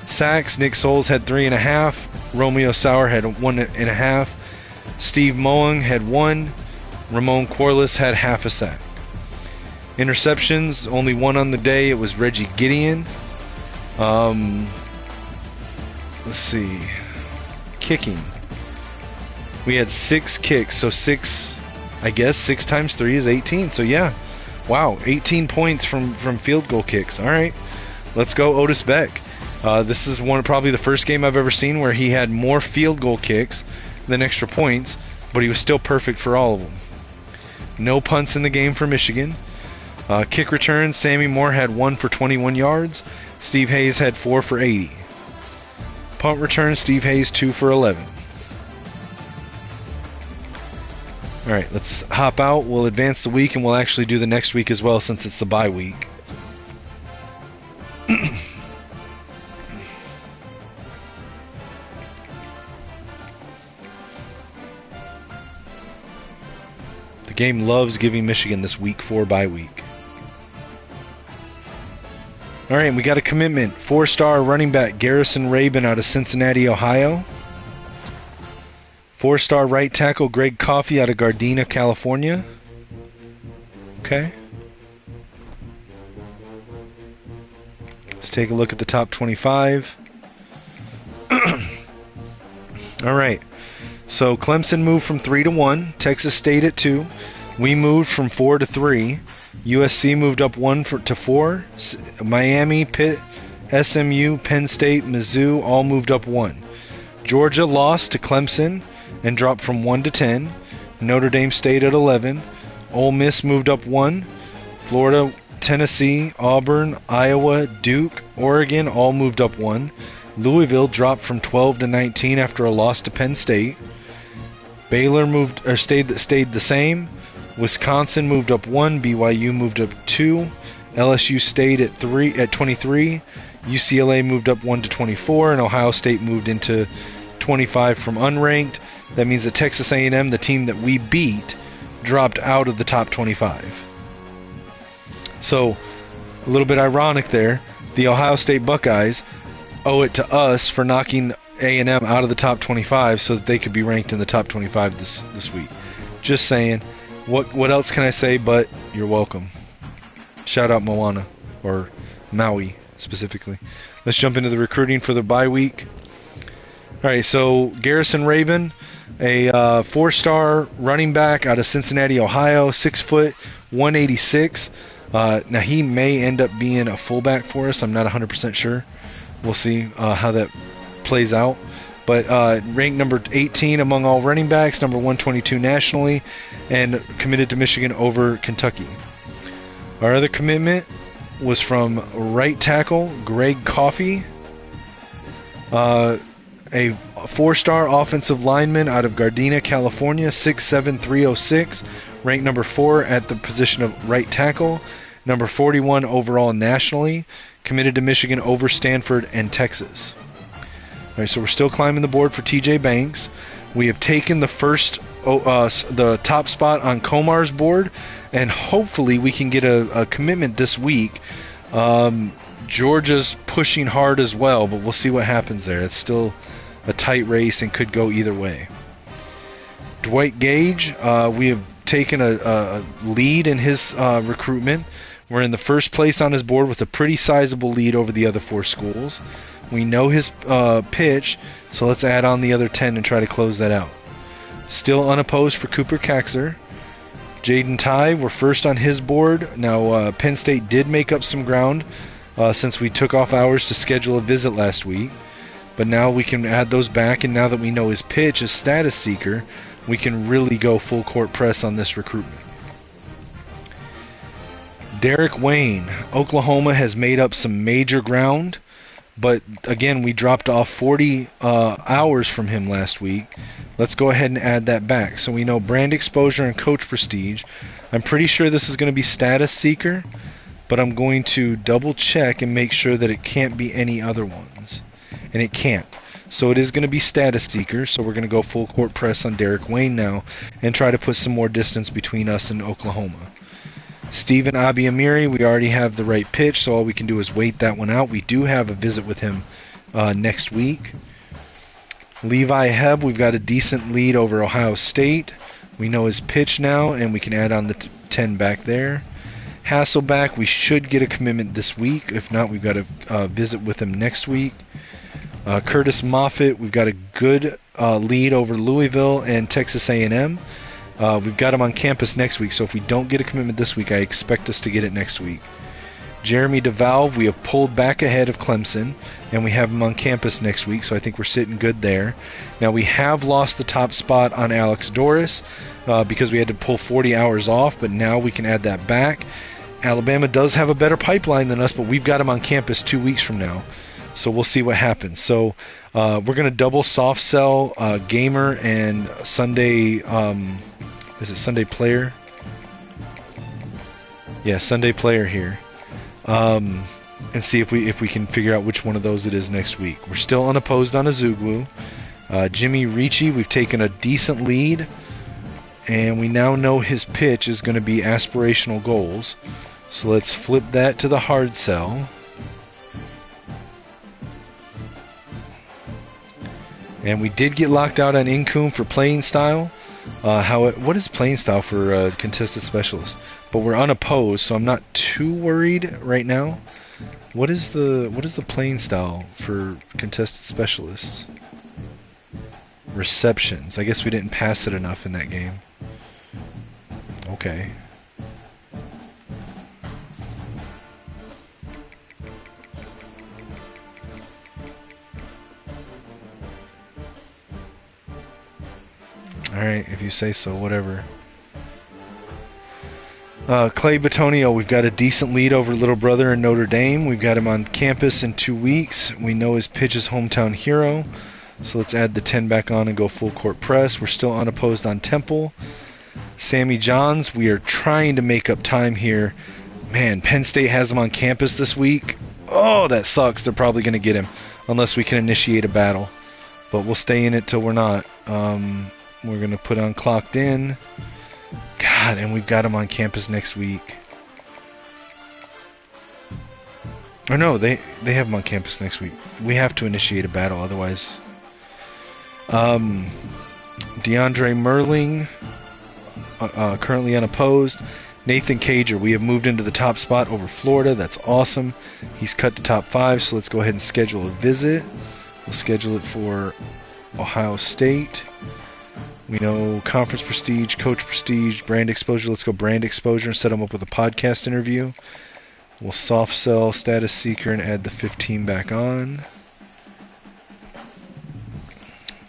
Sacks, Nick Soles had 3.5. Romeo Sauer had 1.5. Steve Moang had 1. Ramon Corliss had half a sack. Interceptions, only 1 on the day. It was Reggie Gideon. Let's see. Kicking. We had 6 kicks, so 6, I guess 6 times 3 is 18. So yeah, wow, 18 points from field goal kicks. All right, let's go Otis Beck. This is probably the first game I've ever seen where he had more field goal kicks than extra points, but he was still perfect for all of them. No punts in the game for Michigan. Kick returns, Sammy Moore had 1 for 21 yards. Steve Hayes had 4 for 80. Punt returns, Steve Hayes 2 for 11. All right, let's hop out. We'll advance the week, and we'll actually do the next week as well since it's the bye week. The game loves giving Michigan this week 4 bye week. All right, we got a commitment. 4-star running back Garrison Rabin out of Cincinnati, Ohio. 4-star right tackle Greg Coffey out of Gardena, California. Okay. Let's take a look at the top 25. All right. So Clemson moved from 3 to 1. Texas stayed at 2. We moved from 4 to 3. USC moved up 1 to 4. Miami, Pitt, SMU, Penn State, Mizzou all moved up 1. Georgia lost to Clemson and dropped from 1 to 10. Notre Dame stayed at 11. Ole Miss moved up 1. Florida, Tennessee, Auburn, Iowa, Duke, Oregon all moved up 1. Louisville dropped from 12 to 19 after a loss to Penn State. Baylor stayed the same. Wisconsin moved up 1. BYU moved up 2. LSU stayed at 23. UCLA moved up 1 to 24, and Ohio State moved into 25 from unranked. That means that Texas A&M, the team that we beat, dropped out of the top 25. So, a little bit ironic there. The Ohio State Buckeyes owe it to us for knocking A&M out of the top 25 so that they could be ranked in the top 25 this week. Just saying. What else can I say but you're welcome. Shout out Moana, or Maui specifically. Let's jump into the recruiting for the bye week. All right, so Garrison Rabin, a 4-star running back out of Cincinnati, Ohio, 6 foot, 186. Now he may end up being a fullback for us. I'm not 100% sure. We'll see how that plays out. But ranked number 18 among all running backs, number 122 nationally, and committed to Michigan over Kentucky. Our other commitment was from right tackle Greg Coffey, a 4-star offensive lineman out of Gardena, California, 6'7", 306, ranked number 4 at the position of right tackle, number 41 overall nationally, committed to Michigan over Stanford and Texas. All right, so we're still climbing the board for TJ Banks. We have taken the top spot on Comar's board, and hopefully we can get a commitment this week. Georgia's pushing hard as well, but we'll see what happens there. It's still a tight race and could go either way. Dwight Gage, we have taken a lead in his recruitment. We're in the first place on his board with a pretty sizable lead over the other 4 schools. We know his pitch, so let's add on the other 10 and try to close that out. Still unopposed for Cooper Kaxer. Jaden Ty, we're first on his board. Now, Penn State did make up some ground since we took off hours to schedule a visit last week. But now we can add those back, and now that we know his pitch is status seeker, we can really go full court press on this recruitment. Derek Wayne, Oklahoma has made up some major ground. But again, we dropped off 40 hours from him last week. Let's go ahead and add that back. So we know brand exposure and coach prestige. I'm pretty sure this is going to be status seeker, but I'm going to double check and make sure that it can't be any other ones. And it can't. So it is going to be status seeker. So we're going to go full court press on Derek Wayne now and try to put some more distance between us and Oklahoma. Steven Abiamiri, we already have the right pitch, so all we can do is wait that one out. We do have a visit with him next week. Levi Hebb, we've got a decent lead over Ohio State. We know his pitch now, and we can add on the 10 back there. Hasselback, we should get a commitment this week. If not, we've got a visit with him next week. Curtis Moffitt, we've got a good lead over Louisville and Texas A&M. We've got him on campus next week, so if we don't get a commitment this week, I expect us to get it next week. Jeremy DeValve, we have pulled back ahead of Clemson, and we have him on campus next week, so I think we're sitting good there. Now, we have lost the top spot on Alex Doris because we had to pull 40 hours off, but now we can add that back. Alabama does have a better pipeline than us, but we've got him on campus 2 weeks from now, so we'll see what happens. So we're going to double soft sell Gamer and Sunday... is it Sunday Player? Yeah, Sunday Player here. And see if we can figure out which one of those it is next week. We're still unopposed on Azugwu. Jimmy Ricci, we've taken a decent lead, and we now know his pitch is going to be aspirational goals. So let's flip that to the hard sell. And we did get locked out on Incoom for playing style. What is playing style for contested specialist? But we're unopposed, so I'm not too worried right now. What is the playing style for contested specialists? Receptions. I guess we didn't pass it enough in that game. Okay. Alright, if you say so, whatever. Clay Batonio, we've got a decent lead over little brother in Notre Dame. We've got him on campus in 2 weeks. We know his pitch is hometown hero. So let's add the 10 back on and go full court press. We're still unopposed on Temple. Sammy Johns, we are trying to make up time here. Man, Penn State has him on campus this week. Oh, that sucks. They're probably going to get him unless we can initiate a battle. But we'll stay in it till we're not. We're going to put on clocked in. God, and we've got him on campus next week. Or no, they have him on campus next week. We have to initiate a battle, otherwise. DeAndre Merling, currently unopposed. Nathan Cager, we have moved into the top spot over Florida. That's awesome. He's cut to top 5, so let's go ahead and schedule a visit. We'll schedule it for Ohio State. We know conference prestige, coach prestige, brand exposure. Let's go brand exposure and set them up with a podcast interview. We'll soft sell status seeker and add the 15 back on.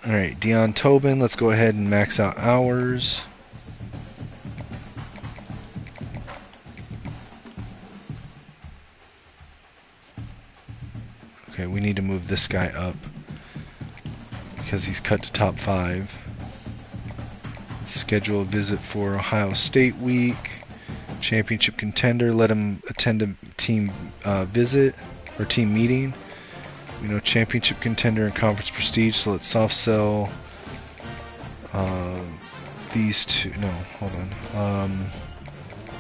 Alright, Dion Tobin, let's go ahead and max out hours. Okay, we need to move this guy up because he's cut to top 5. Schedule a visit for Ohio State week. Championship contender. Let him attend a team visit or team meeting. We know championship contender and conference prestige. So let's soft sell these two. No, hold on.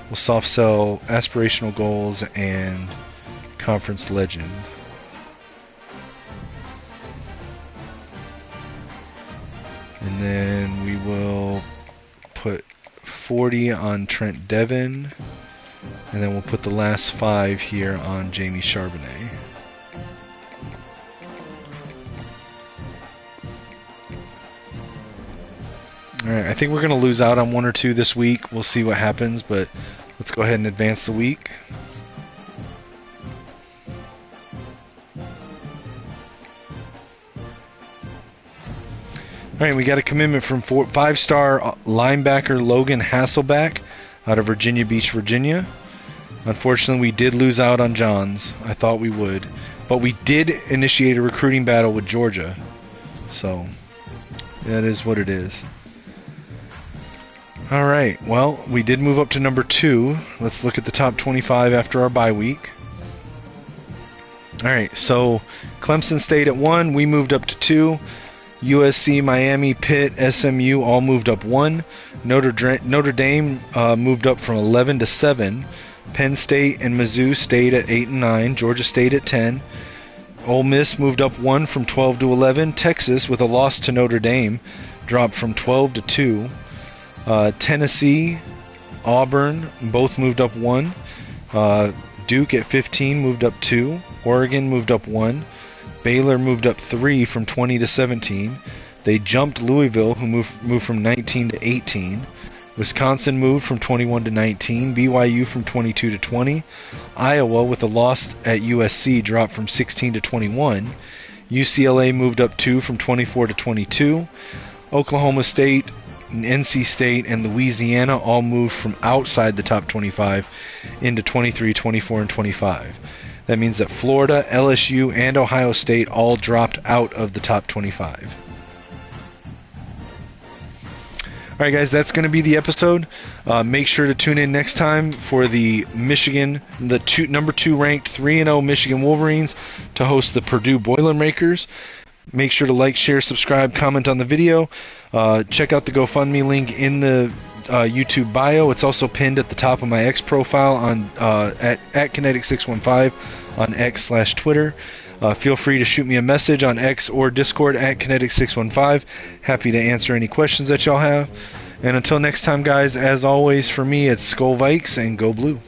We'll soft sell aspirational goals and conference legend. And then we will put 40 on Trent Devin, and then we'll put the last 5 here on Jamie Charbonnet. Alright, I think we're going to lose out on 1 or 2 this week. We'll see what happens, but let's go ahead and advance the week. All right, we got a commitment from 5-star linebacker Logan Hasselback out of Virginia Beach, Virginia. Unfortunately, we did lose out on Johns. I thought we would. But we did initiate a recruiting battle with Georgia. So that is what it is. All right. Well, we did move up to number 2. Let's look at the top 25 after our bye week. All right. So Clemson stayed at 1. We moved up to 2. USC, Miami, Pitt, SMU all moved up 1. Notre Dame moved up from 11 to 7. Penn State and Mizzou stayed at 8 and 9. Georgia stayed at 10. Ole Miss moved up 1 from 12 to 11. Texas, with a loss to Notre Dame, dropped from 12 to 2. Tennessee, Auburn both moved up 1. Duke at 15 moved up 2. Oregon moved up 1. Baylor moved up 3 from 20 to 17. They jumped Louisville, who moved from 19 to 18. Wisconsin moved from 21 to 19. BYU from 22 to 20. Iowa, with a loss at USC, dropped from 16 to 21. UCLA moved up 2 from 24 to 22. Oklahoma State, NC State, and Louisiana all moved from outside the top 25 into 23, 24, and 25. That means that Florida, LSU, and Ohio State all dropped out of the top 25. All right, guys, that's going to be the episode. Make sure to tune in next time for the Michigan, number 2 ranked 3-0 Michigan Wolverines to host the Purdue Boilermakers. Make sure to like, share, subscribe, comment on the video. Check out the GoFundMe link in the YouTube bio. It's also pinned at the top of my X profile on at Kinetic615 on X/Twitter. Feel free to shoot me a message on X or Discord at Kinetic615. Happy to answer any questions that y'all have. And until next time, guys, as always, for me, it's Skull Vikes and Go Blue.